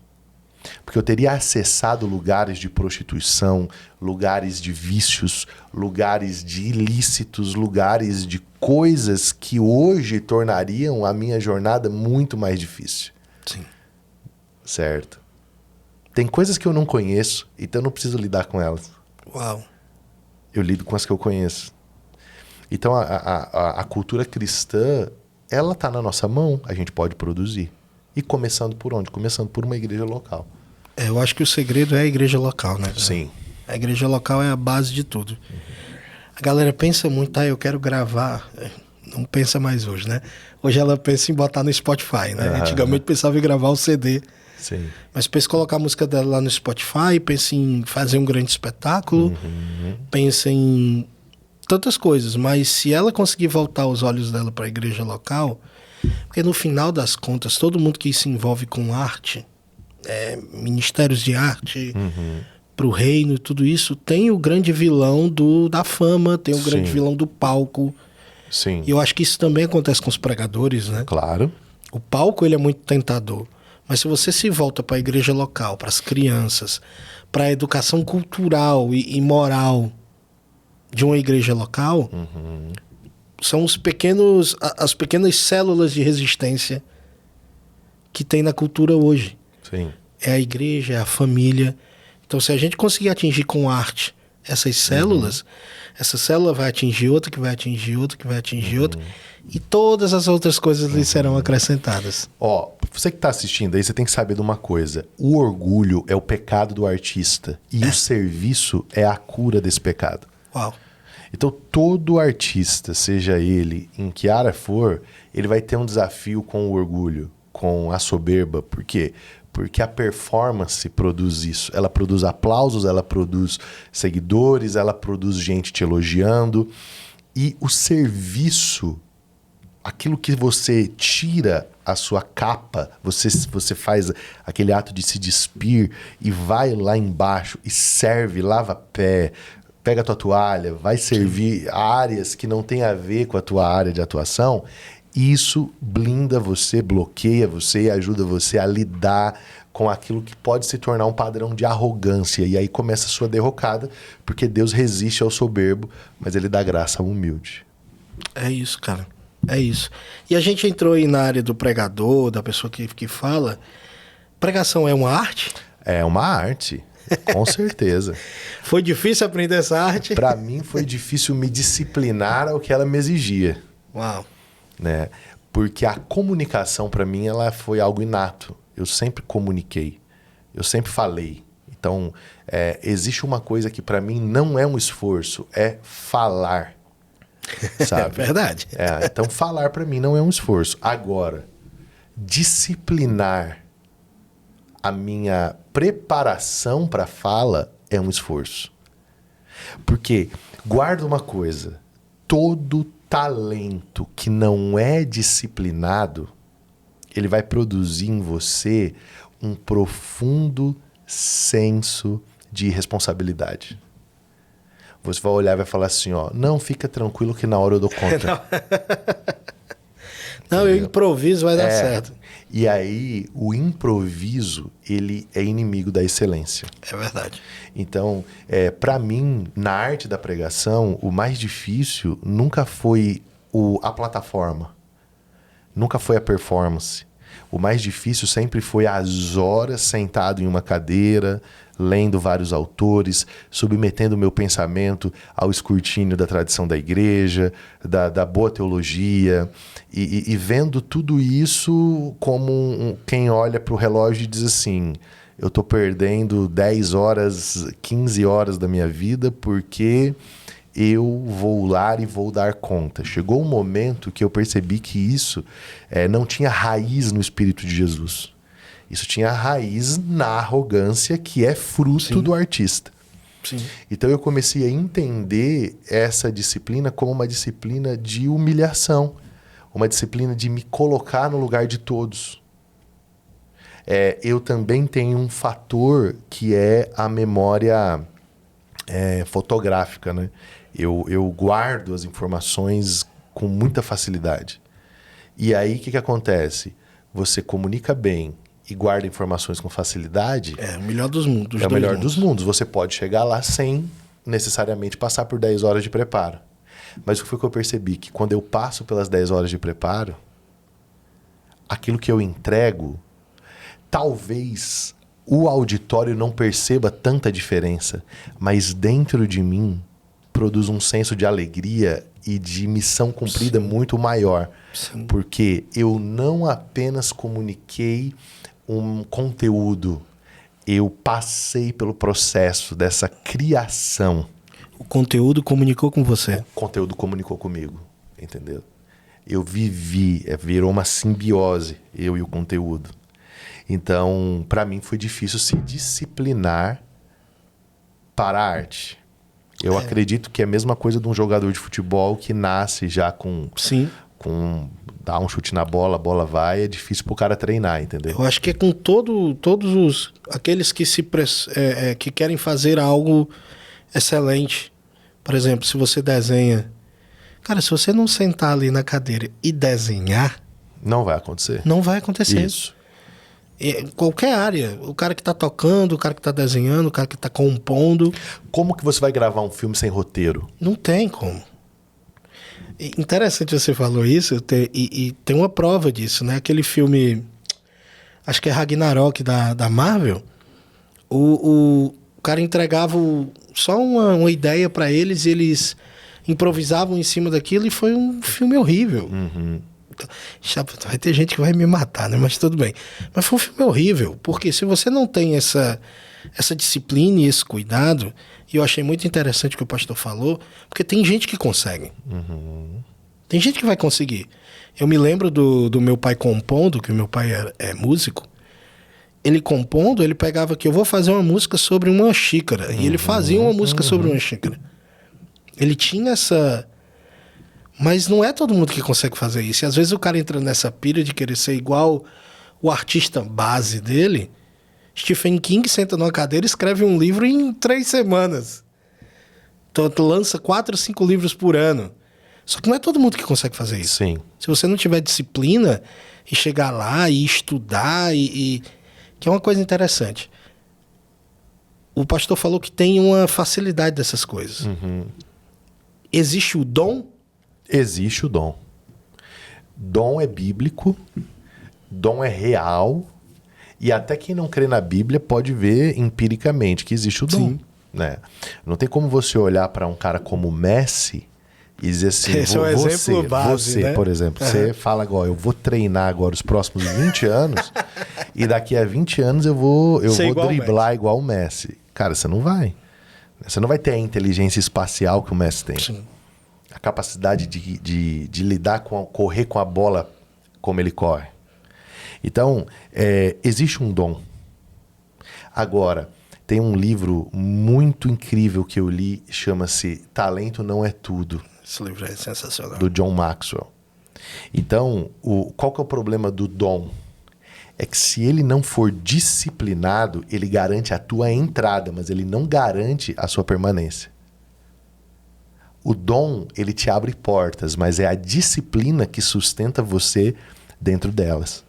Porque eu teria acessado lugares de prostituição, lugares de vícios, lugares de ilícitos, lugares de coisas que hoje tornariam a minha jornada muito mais difícil. Sim. Certo? Tem coisas que eu não conheço, então eu não preciso lidar com elas. Uau. Eu lido com as que eu conheço. Então a cultura cristã, ela está na nossa mão, a gente pode produzir. E começando por onde? Começando por uma igreja local. Eu acho que o segredo é a igreja local, né? Sim. A igreja local é a base de tudo. A galera pensa muito, eu quero gravar. Não pensa mais hoje, né? Hoje ela pensa em botar no Spotify, né? Antigamente pensava em gravar o CD. Sim. Mas pensa em colocar a música dela lá no Spotify, pensa em fazer um grande espetáculo, pensa em tantas coisas. Mas se ela conseguir voltar os olhos dela para a igreja local, porque no final das contas, todo mundo que se envolve com arte, ministérios de arte, para o reino, tudo isso, tem o grande vilão da fama, tem o grande vilão do palco. Sim. E eu acho que isso também acontece com os pregadores, né? Claro. O palco, ele é muito tentador. Mas se você se volta para a igreja local, para as crianças, para a educação cultural e moral de uma igreja local, são as pequenas células de resistência que tem na cultura hoje. Sim. É a igreja, é a família. Então, se a gente conseguir atingir com arte essas células, essa célula vai atingir outra, que vai atingir outra, que vai atingir outra, e todas as outras coisas lhe serão acrescentadas. Ó, você que está assistindo aí, você tem que saber de uma coisa. O orgulho é o pecado do artista e o serviço é a cura desse pecado. Uau. Então, todo artista, seja ele em que área for, ele vai ter um desafio com o orgulho, com a soberba. Por quê? Porque a performance produz isso. Ela produz aplausos, ela produz seguidores, ela produz gente te elogiando. E o serviço, aquilo que você tira a sua capa, você faz aquele ato de se despir e vai lá embaixo e serve, lava pé, pega a tua toalha, vai servir áreas que não tem a ver com a tua área de atuação. Isso blinda você, bloqueia você e ajuda você a lidar com aquilo que pode se tornar um padrão de arrogância. E aí começa a sua derrocada, porque Deus resiste ao soberbo, mas ele dá graça ao humilde. É isso, cara. É isso. E a gente entrou aí na área do pregador, da pessoa que fala. Pregação é uma arte? É uma arte, com certeza. Foi difícil aprender essa arte? Para mim foi difícil me disciplinar ao que ela me exigia. Uau. Né? Porque a comunicação para mim ela foi algo inato. Eu sempre comuniquei, eu sempre falei. Então existe uma coisa que para mim não é um esforço, é falar, sabe? É verdade. Então falar para mim não é um esforço. Agora, disciplinar a minha preparação para fala é um esforço. Porque guarda uma coisa, todo talento que não é disciplinado, ele vai produzir em você um profundo senso de responsabilidade. Você vai olhar e vai falar assim, ó, não, fica tranquilo que na hora eu dou conta. Não, eu improviso, vai dar certo. E aí, o improviso, ele é inimigo da excelência. É verdade. Então, para mim, na arte da pregação, o mais difícil nunca foi a plataforma. Nunca foi a performance. O mais difícil sempre foi as horas sentado em uma cadeira, lendo vários autores, submetendo o meu pensamento ao escrutínio da tradição da igreja, da boa teologia, e vendo tudo isso como quem olha para o relógio e diz assim, eu estou perdendo 10 horas, 15 horas da minha vida porque eu vou lá e vou dar conta. Chegou um momento que eu percebi que isso não tinha raiz no Espírito de Jesus. Isso tinha raiz na arrogância que é fruto do artista. Sim. Então eu comecei a entender essa disciplina como uma disciplina de humilhação, uma disciplina de me colocar no lugar de todos. Eu também tenho um fator que é a memória fotográfica, né? Eu guardo as informações com muita facilidade. E aí o que acontece? Você comunica bem e guarda informações com facilidade. É o melhor dos mundos. É o melhor dos mundos. Você pode chegar lá sem necessariamente passar por 10 horas de preparo. Mas o que foi que eu percebi? Que quando eu passo pelas 10 horas de preparo, aquilo que eu entrego, talvez o auditório não perceba tanta diferença, mas dentro de mim produz um senso de alegria e de missão cumprida muito maior. Sim. Porque eu não apenas comuniquei um conteúdo, eu passei pelo processo dessa criação. O conteúdo comunicou com você. O conteúdo comunicou comigo, entendeu? Eu vivi, virou uma simbiose, eu e o conteúdo. Então, para mim foi difícil se disciplinar para a arte. Eu acredito que é a mesma coisa de um jogador de futebol que nasce já com dá um chute na bola, a bola vai, é difícil pro cara treinar, entendeu? Eu acho que é com todos aqueles que que querem fazer algo excelente. Por exemplo, se você desenha, cara, se você não sentar ali na cadeira e desenhar, não vai acontecer. Não vai acontecer. Isso. Qualquer área, o cara que tá tocando, o cara que tá desenhando, o cara que tá compondo. Como que você vai gravar um filme sem roteiro? Não tem como. Interessante você falou isso, e tem uma prova disso, né? Aquele filme, acho que é Ragnarok da Marvel, o cara entregava só uma ideia pra eles e eles improvisavam em cima daquilo e foi um filme horrível. Uhum. Vai ter gente que vai me matar, né? Mas tudo bem. Mas foi um filme horrível, porque se você não tem essa disciplina e esse cuidado, e eu achei muito interessante o que o pastor falou, porque tem gente que consegue. Uhum. Tem gente que vai conseguir. Eu me lembro do meu pai compondo, que o meu pai é músico, ele compondo, ele pegava que eu vou fazer uma música sobre uma xícara. E ele fazia uma música sobre uma xícara. Ele tinha essa... Mas não é todo mundo que consegue fazer isso. E às vezes o cara entra nessa pira de querer ser igual o artista base dele. Stephen King senta numa cadeira e escreve um livro em 3 semanas. Então lança 4 ou 5 livros por ano. Só que não é todo mundo que consegue fazer isso. Sim. Se você não tiver disciplina e chegar lá e estudar que é uma coisa interessante. O pastor falou que tem uma facilidade dessas coisas. Existe o dom? Existe o dom. Dom é bíblico, dom é real, e até quem não crê na Bíblia pode ver empiricamente que existe o dom. Sim. Né? Não tem como você olhar para um cara como Messi e dizer assim, Esse é um exemplo base, né? por exemplo, você fala agora, eu vou treinar agora os próximos 20 anos e daqui a 20 anos eu vou driblar igual o Messi. Cara, você não vai. Você não vai ter a inteligência espacial que o Messi tem. Sim. A capacidade de lidar correr com a bola como ele corre. Então, existe um dom. Agora, tem um livro muito incrível que eu li, chama-se Talento Não É Tudo. Esse livro é sensacional. Do John Maxwell. Então, qual que é o problema do dom? É que se ele não for disciplinado, ele garante a tua entrada, mas ele não garante a sua permanência. O dom, ele te abre portas, mas é a disciplina que sustenta você dentro delas.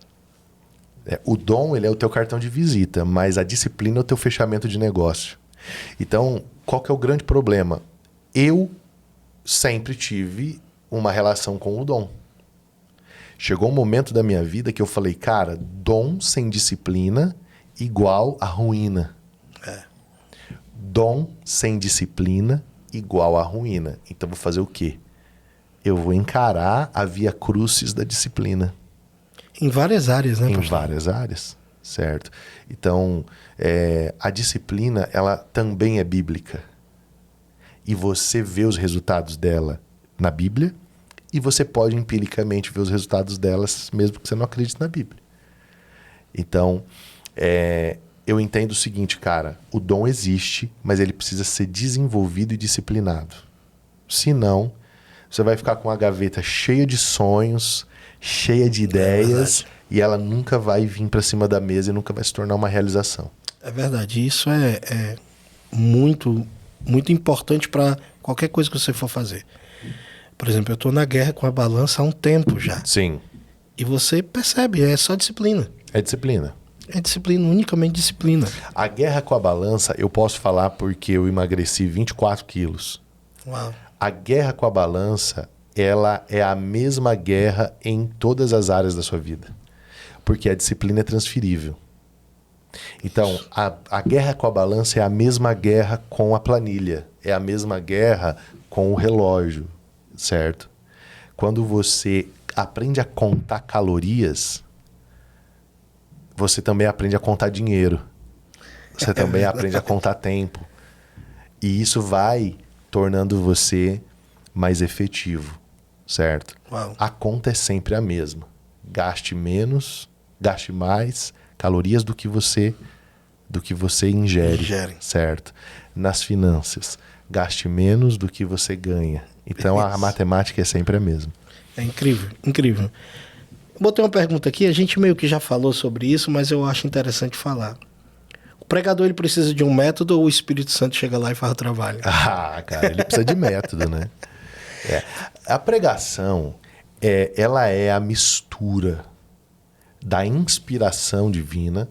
O dom, ele é o teu cartão de visita, mas a disciplina é o teu fechamento de negócio. Então, qual que é o grande problema? Eu sempre tive uma relação com o dom. Chegou um momento da minha vida que eu falei, cara, dom sem disciplina igual a ruína. Dom sem disciplina igual a ruína. Então, vou fazer o quê? Eu vou encarar a via crucis da disciplina. Em várias áreas, né, Em pastor? várias áreas, certo? Então, a disciplina, ela também é bíblica. E você vê os resultados dela na Bíblia e você pode empiricamente ver os resultados delas mesmo que você não acredite na Bíblia. Então, eu entendo o seguinte, cara, o dom existe, mas ele precisa ser desenvolvido e disciplinado. Senão, você vai ficar com uma gaveta cheia de sonhos, cheia de ideias, e ela nunca vai vir para cima da mesa e nunca vai se tornar uma realização. É verdade. Isso é muito, muito importante para qualquer coisa que você for fazer. Por exemplo, eu estou na guerra com a balança há um tempo já. Sim. E você percebe, é só disciplina. É disciplina. É disciplina, unicamente disciplina. A guerra com a balança, eu posso falar porque eu emagreci 24 quilos. Uau. A guerra com a balança, ela é a mesma guerra em todas as áreas da sua vida. Porque a disciplina é transferível. Então, a guerra com a balança é a mesma guerra com a planilha. É a mesma guerra com o relógio, certo? Quando você aprende a contar calorias, você também aprende a contar dinheiro. Você também aprende a contar tempo. E isso vai tornando você mais efetivo, certo? Uau. A conta é sempre a mesma. Gaste menos, gaste mais calorias do que você ingere, certo? Nas finanças, gaste menos do que você ganha. Então a matemática é sempre a mesma. É incrível, incrível. Botei uma pergunta aqui, a gente meio que já falou sobre isso, mas eu acho interessante falar. O pregador, ele precisa de um método ou o Espírito Santo chega lá e faz o trabalho? Ah, cara, ele precisa de método, né? A pregação, ela é a mistura da inspiração divina,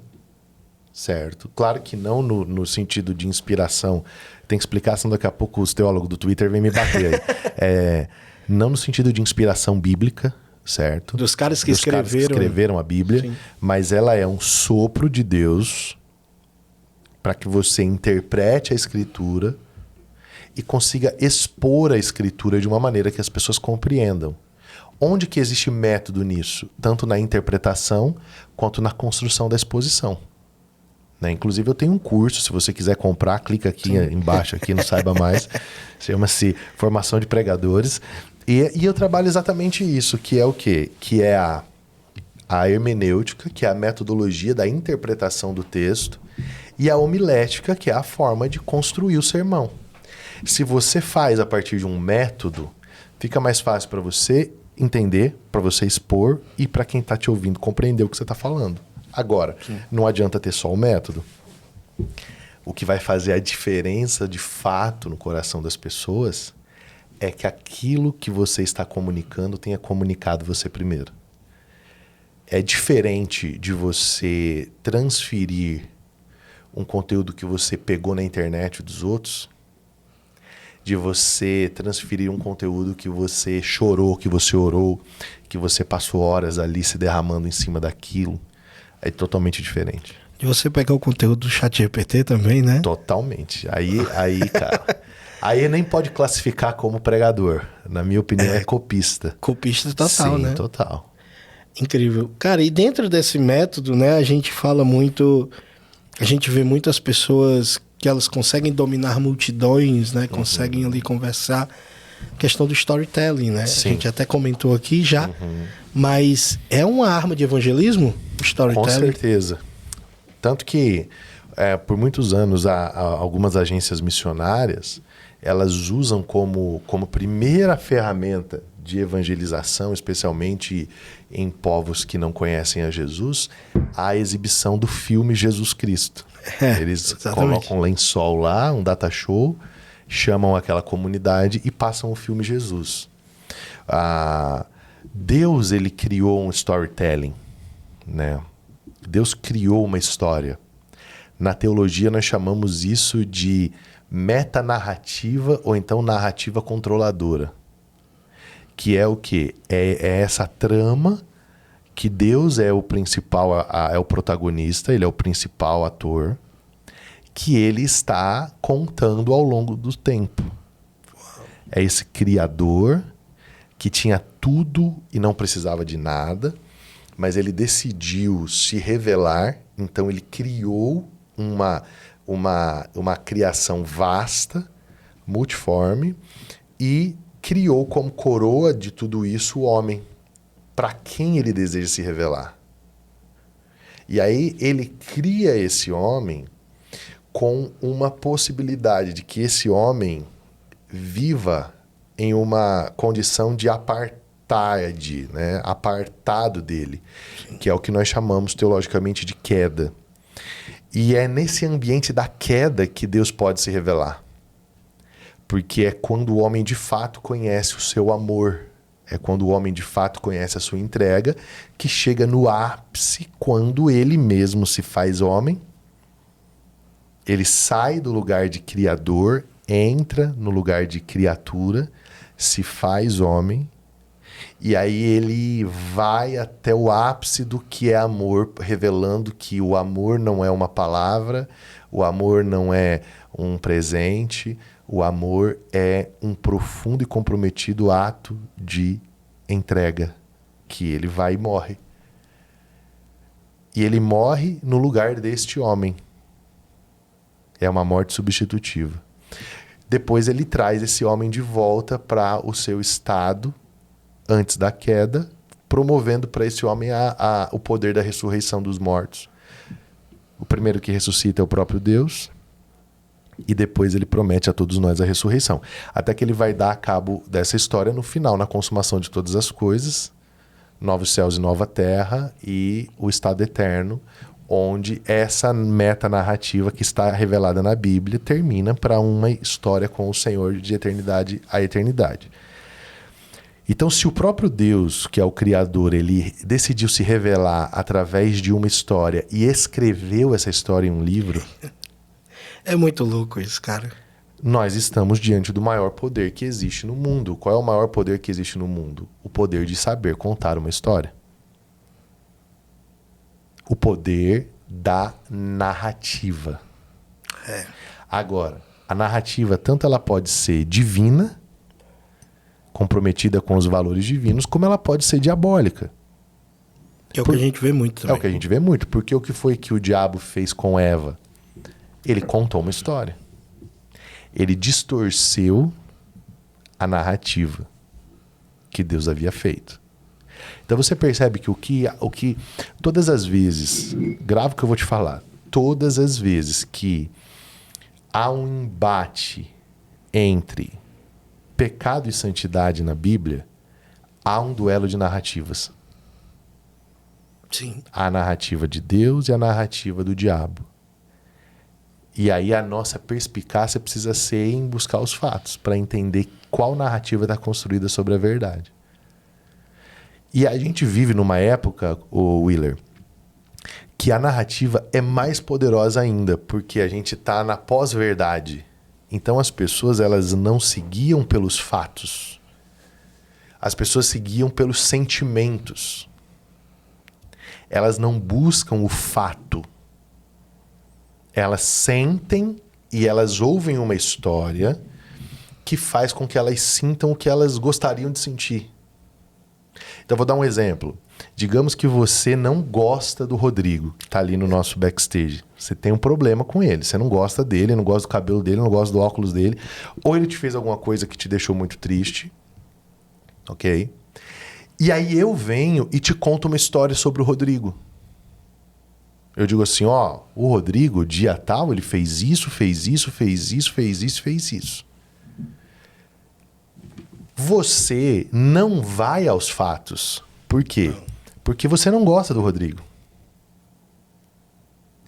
certo? Claro que não no sentido de inspiração. Tem que explicar, senão daqui a pouco os teólogos do Twitter vêm me bater aí. Não no sentido de inspiração bíblica, certo? Dos caras que escreveram a Bíblia, sim. Mas ela é um sopro de Deus para que você interprete a Escritura e consiga expor a Escritura de uma maneira que as pessoas compreendam. Onde que existe método nisso? Tanto na interpretação quanto na construção da exposição. Né? Inclusive eu tenho um curso, se você quiser comprar, clica aqui embaixo, aqui no Saiba Mais, chama-se Formação de Pregadores. E eu trabalho exatamente isso, que é o quê? Que é a a hermenêutica, que é a metodologia da interpretação do texto, e a homilética, que é a forma de construir o sermão. Se você faz a partir de um método, fica mais fácil para você entender, para você expor e para quem está te ouvindo compreender o que você está falando. Agora, não adianta ter só o método. O que vai fazer a diferença de fato no coração das pessoas é que aquilo que você está comunicando tenha comunicado você primeiro. É diferente de você transferir um conteúdo que você pegou na internet dos outros, de você transferir um conteúdo que você chorou, que você orou, que você passou horas ali se derramando em cima daquilo. É totalmente diferente. E você pegar o conteúdo do ChatGPT também, né? Totalmente. Aí, cara... Aí nem pode classificar como pregador. Na minha opinião, é copista. Copista total, né? Sim, total. Incrível. Cara, e dentro desse método, né, a gente fala muito... A gente vê muitas pessoas que elas conseguem dominar multidões, né? Conseguem ali conversar. Questão do storytelling, né? Sim. A gente até comentou aqui já. Mas é uma arma de evangelismo, o storytelling? Com certeza. Tanto que, por muitos anos, algumas agências missionárias, elas usam como primeira ferramenta de evangelização, especialmente em povos que não conhecem a Jesus, a exibição do filme Jesus Cristo. Eles colocam um lençol lá, um data show, chamam aquela comunidade e passam o filme Jesus. Deus, ele criou um storytelling, né? Deus criou uma história. Na teologia nós chamamos isso de metanarrativa ou então narrativa controladora. Que é o quê? É essa trama que Deus é o principal, é o protagonista, ele é o principal ator, que ele está contando ao longo do tempo. É esse criador que tinha tudo e não precisava de nada, mas ele decidiu se revelar, então ele criou uma criação vasta, multiforme, e criou como coroa de tudo isso o homem, para quem ele deseja se revelar. E aí ele cria esse homem com uma possibilidade de que esse homem viva em uma condição de apartheid, né? Apartado dele, que é o que nós chamamos teologicamente de queda. E é nesse ambiente da queda que Deus pode se revelar. Porque é quando o homem de fato conhece o seu amor, é quando o homem de fato conhece a sua entrega, que chega no ápice quando ele mesmo se faz homem, ele sai do lugar de criador, entra no lugar de criatura, se faz homem, e aí ele vai até o ápice do que é amor, revelando que o amor não é uma palavra, o amor não é um presente, o amor é um profundo e comprometido ato de entrega, que ele vai e morre. E ele morre no lugar deste homem. É uma morte substitutiva. Depois ele traz esse homem de volta para o seu estado antes da queda, promovendo para esse homem o poder da ressurreição dos mortos. O primeiro que ressuscita é o próprio Deus, e depois ele promete a todos nós a ressurreição. Até que ele vai dar a cabo dessa história no final, na consumação de todas as coisas, novos céus e nova terra, e o estado eterno, onde essa metanarrativa que está revelada na Bíblia termina para uma história com o Senhor de eternidade a eternidade. Então, se o próprio Deus, que é o Criador, ele decidiu se revelar através de uma história e escreveu essa história em um livro... É muito louco isso, cara. Nós estamos diante do maior poder que existe no mundo. Qual é o maior poder que existe no mundo? O poder de saber contar uma história. O poder da narrativa. Agora, a narrativa, tanto ela pode ser divina, comprometida com os valores divinos, como ela pode ser diabólica. É o que a gente vê muito também. É o que a gente vê muito. Porque o que foi que o diabo fez com Eva? Ele contou uma história. Ele distorceu a narrativa que Deus havia feito. Então você percebe que o que todas as vezes, grava o que eu vou te falar, todas as vezes que há um embate entre pecado e santidade na Bíblia, há um duelo de narrativas. Sim. A narrativa de Deus e a narrativa do diabo. E aí a nossa perspicácia precisa ser em buscar os fatos, para entender qual narrativa está construída sobre a verdade. E a gente vive numa época, o Willer, que a narrativa é mais poderosa ainda, porque a gente está na pós-verdade. Então as pessoas, elas não se guiam pelos fatos. As pessoas se guiam pelos sentimentos. Elas não buscam o fato. Elas sentem e elas ouvem uma história que faz com que elas sintam o que elas gostariam de sentir. Então, vou dar um exemplo. Digamos que você não gosta do Rodrigo, que está ali no nosso backstage. Você tem um problema com ele. Você não gosta dele, não gosta do cabelo dele, não gosta do óculos dele. Ou ele te fez alguma coisa que te deixou muito triste. Ok? E aí eu venho e te conto uma história sobre o Rodrigo. Eu digo assim, ó, o Rodrigo, dia tal, ele fez isso, fez isso, fez isso, fez isso, fez isso. Você não vai aos fatos. Por quê? Porque você não gosta do Rodrigo.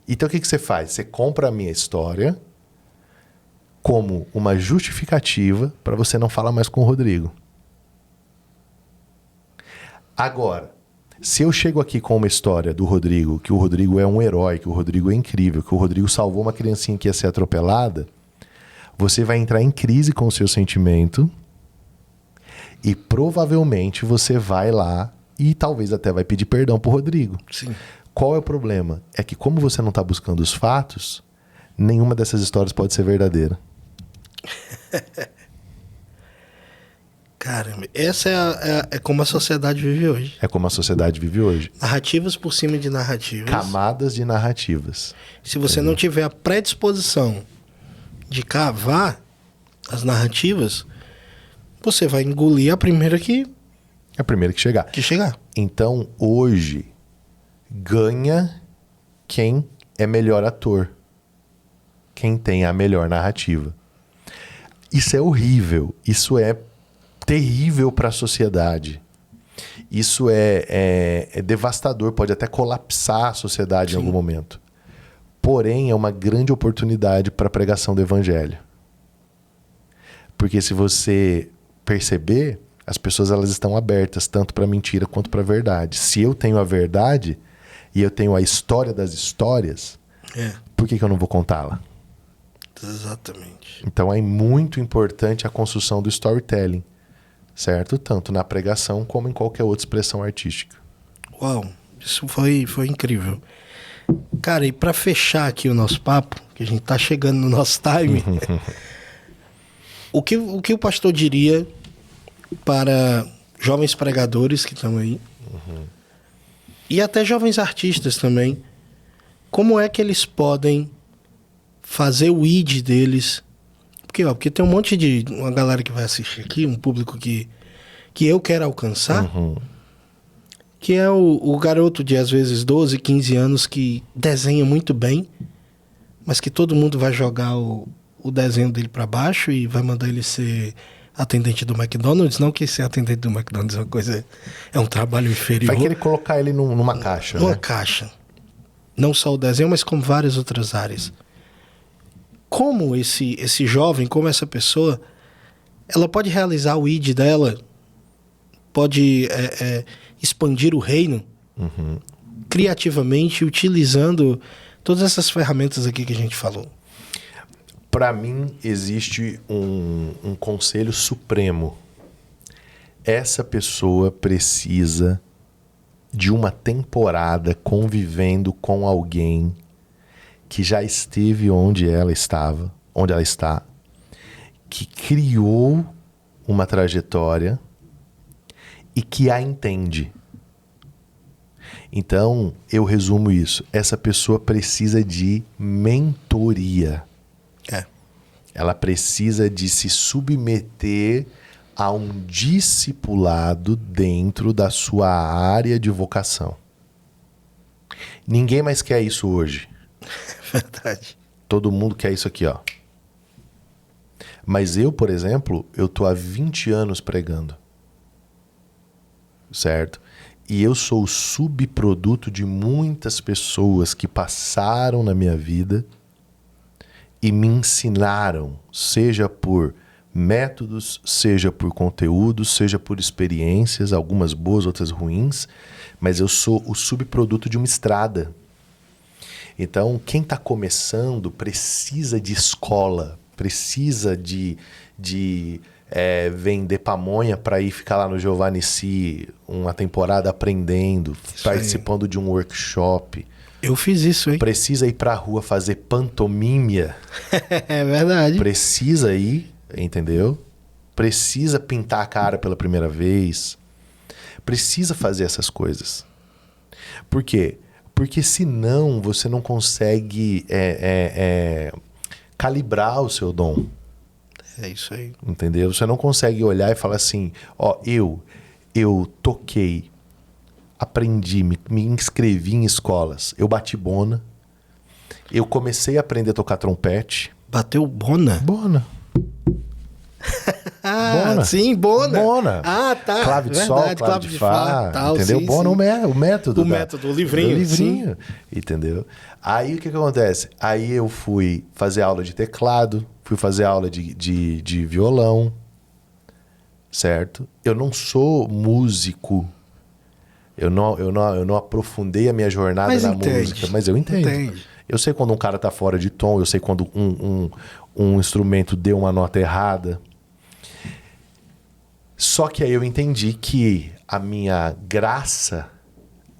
Então o que você faz? Você compra a minha história como uma justificativa para você não falar mais com o Rodrigo. Agora, se eu chego aqui com uma história do Rodrigo, que o Rodrigo é um herói, que o Rodrigo é incrível, que o Rodrigo salvou uma criancinha que ia ser atropelada, você vai entrar em crise com o seu sentimento e provavelmente você vai lá e talvez até vai pedir perdão pro Rodrigo. Sim. Qual é o problema? É que como você não está buscando os fatos, nenhuma dessas histórias pode ser verdadeira. Caramba, essa é como a sociedade vive hoje. É como a sociedade vive hoje. Narrativas por cima de narrativas. Camadas de narrativas. Se você não tiver a predisposição de cavar as narrativas, você vai engolir a primeira que É a primeira que chegar. chegar. Então, hoje, ganha quem é melhor ator. Quem tem a melhor narrativa. Isso é horrível. Isso é terrível para a sociedade. Isso é devastador. Pode até colapsar a sociedade em algum momento. Porém, é uma grande oportunidade para a pregação do evangelho. Porque se você perceber, as pessoas elas estão abertas tanto para mentira quanto para a verdade. Se eu tenho a verdade e eu tenho a história das histórias, por que eu não vou contá-la? Exatamente. Então é muito importante a construção do storytelling, certo? Tanto na pregação como em qualquer outra expressão artística. Uau, isso foi incrível. Cara, e para fechar aqui o nosso papo, que a gente tá chegando no nosso time, o que o pastor diria para jovens pregadores que estão aí, e até jovens artistas também, como é que eles podem fazer o id deles? Porque tem um monte de uma galera que vai assistir aqui, um público que eu quero alcançar, que é o garoto de às vezes 12, 15 anos que desenha muito bem, mas que todo mundo vai jogar o desenho dele para baixo e vai mandar ele ser atendente do McDonald's. Não que ser atendente do McDonald's é uma coisa, é um trabalho inferior. Vai querer colocar ele numa caixa, Numa né? caixa. Não só o desenho, mas como várias outras áreas. Como esse jovem, como essa pessoa, ela pode realizar o id dela, pode expandir o reino criativamente, utilizando todas essas ferramentas aqui que a gente falou. Para mim, existe um conselho supremo. Essa pessoa precisa de uma temporada convivendo com alguém que já esteve onde ela estava, onde ela está, que criou uma trajetória e que a entende. Então, eu resumo isso. Essa pessoa precisa de mentoria. Ela precisa de se submeter a um discipulado dentro da sua área de vocação. Ninguém mais quer isso hoje. Verdade. Todo mundo quer isso aqui, ó. Mas eu, por exemplo, eu tô há 20 anos pregando. Certo? E eu sou o subproduto de muitas pessoas que passaram na minha vida e me ensinaram, seja por métodos, seja por conteúdos, seja por experiências, algumas boas, outras ruins, mas eu sou o subproduto de uma estrada. Então, quem está começando precisa de escola, precisa de vender pamonha para ir ficar lá no Giovanni Si uma temporada aprendendo, Isso participando aí. de um workshop. Eu fiz isso, hein? Precisa ir para a rua fazer pantomímia. É verdade. Precisa ir, entendeu? Precisa pintar a cara pela primeira vez. Precisa fazer essas coisas. Por quê? Porque senão você não consegue calibrar o seu dom. É isso aí. Entendeu? Você não consegue olhar e falar assim, ó, eu toquei, aprendi, me inscrevi em escolas, eu bati bona, eu comecei a aprender a tocar trompete. Bateu bona? Bona. Bona. Sim, bona. Bona. Ah, tá. Clave de sol, clave de fá, tal, entendeu? sim, Bona sim. o método. O método, o livrinho. livrinho, entendeu? Aí o que acontece? Aí eu fui fazer aula de teclado, fui fazer aula de violão, certo? Eu não sou músico. Eu não aprofundei a minha jornada Mas na entende. música, mas eu entendo. Entende. Eu sei quando um cara tá fora de tom, eu sei quando um instrumento deu uma nota errada. Só que aí eu entendi que a minha graça,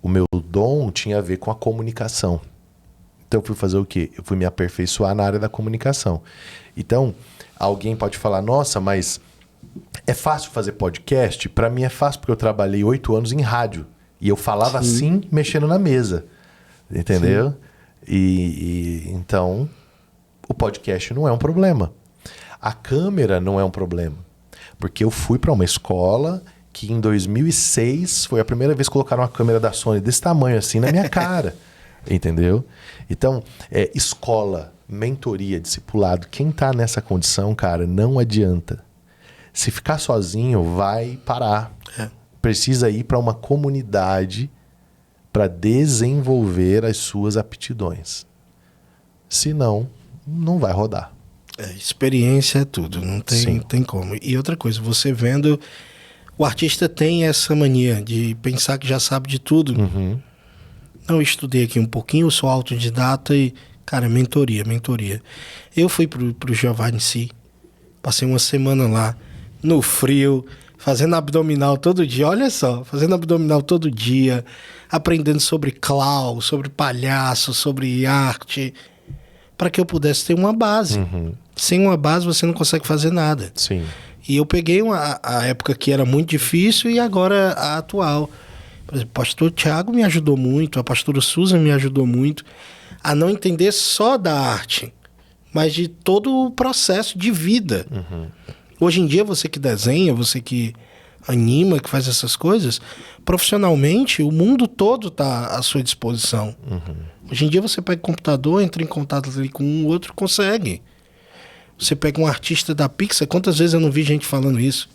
o meu dom tinha a ver com a comunicação. Então eu fui fazer o quê? Eu fui me aperfeiçoar na área da comunicação. Então, alguém pode falar, nossa, mas é fácil fazer podcast? Para mim é fácil porque eu trabalhei 8 anos em rádio. E eu falava assim, mexendo na mesa. Entendeu? Então, o podcast não é um problema. A câmera não é um problema. Porque eu fui para uma escola que em 2006 foi a primeira vez que colocaram uma câmera da Sony desse tamanho assim na minha cara. Entendeu? Então, escola, mentoria, discipulado, quem tá nessa condição, cara, não adianta. Se ficar sozinho, vai parar. Precisa ir para uma comunidade para desenvolver as suas aptidões. Senão, não vai rodar. Experiência é tudo, não tem como. E outra coisa, você vendo, o artista tem essa mania de pensar que já sabe de tudo. Uhum. Não, eu estudei aqui um pouquinho, eu sou autodidata e, cara, mentoria. Eu fui pro Giovanni Si, passei uma semana lá, no frio, fazendo abdominal todo dia. Olha só, fazendo abdominal todo dia, aprendendo sobre clown, sobre palhaço, sobre arte, para que eu pudesse ter uma base. Uhum. Sem uma base você não consegue fazer nada. Sim. E eu peguei a época que era muito difícil e agora a atual. Por exemplo, o pastor Tiago me ajudou muito, a pastora Susan me ajudou muito a não entender só da arte, mas de todo o processo de vida. Uhum. Hoje em dia, você que desenha, você que anima, que faz essas coisas, profissionalmente, o mundo todo está à sua disposição. Uhum. Hoje em dia, você pega o computador, entra em contato ali com um outro, consegue. Você pega um artista da Pixar, quantas vezes eu não vi gente falando isso?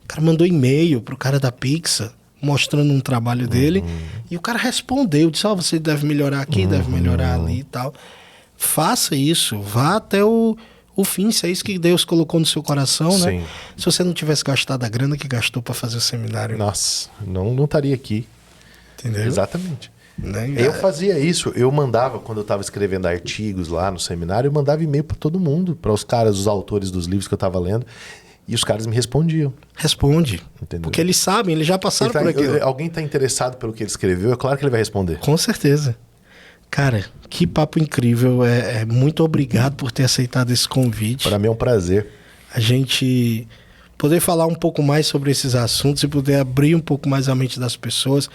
O cara mandou e-mail pro cara da Pixar, mostrando um trabalho dele, e o cara respondeu, disse, você deve melhorar aqui, deve melhorar ali e tal. Faça isso, vá até o fim, se é isso que Deus colocou no seu coração, né? Sim. Se você não tivesse gastado a grana que gastou para fazer o seminário. Nossa, não estaria aqui. Entendeu? Exatamente. Né? Eu fazia isso, eu mandava, quando eu estava escrevendo artigos lá no seminário, eu mandava e-mail para todo mundo, para os caras, os autores dos livros que eu estava lendo, e os caras me respondiam. Responde. Entendeu? Porque eles sabem, eles já passaram por aquilo. Alguém está interessado pelo que ele escreveu, é claro que ele vai responder. Com certeza. Cara, que papo incrível. Muito obrigado por ter aceitado esse convite. Para mim é um prazer. A gente poder falar um pouco mais sobre esses assuntos e poder abrir um pouco mais a mente das pessoas.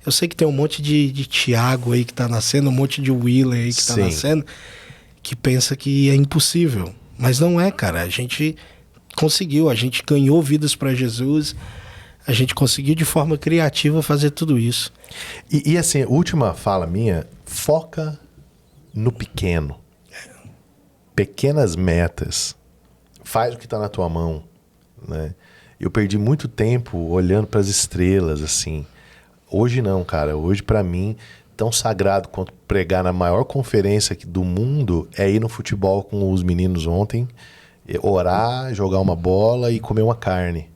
Eu sei que tem um monte de Thiago aí que tá nascendo, um monte de Willer aí que tá nascendo, que pensa que é impossível. Mas não é, cara. A gente conseguiu, a gente ganhou vidas para Jesus, a gente conseguiu de forma criativa fazer tudo isso. E assim, última fala minha, foca no pequeno. Pequenas metas. Faz o que está na tua mão, né? Eu perdi muito tempo olhando para as estrelas, assim. Hoje não, cara. Hoje, para mim, tão sagrado quanto pregar na maior conferência do mundo é ir no futebol com os meninos ontem, orar, jogar uma bola e comer uma carne.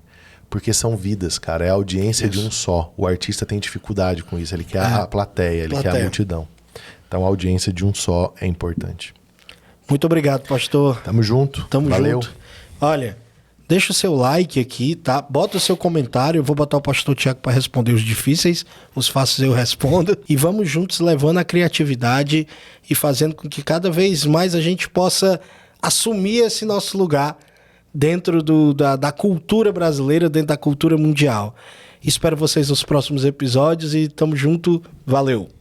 Porque são vidas, cara. É a audiência de um só. O artista tem dificuldade com isso. Ele quer a plateia, ele quer a multidão. Então a audiência de um só é importante. Muito obrigado, pastor. Tamo junto. Valeu. Olha, deixa o seu like aqui, tá? Bota o seu comentário. Eu vou botar o pastor Tiago para responder os difíceis. Os fáceis eu respondo. E vamos juntos levando a criatividade e fazendo com que cada vez mais a gente possa assumir esse nosso lugar dentro da cultura brasileira, dentro da cultura mundial. Espero vocês nos próximos episódios e tamo junto. Valeu!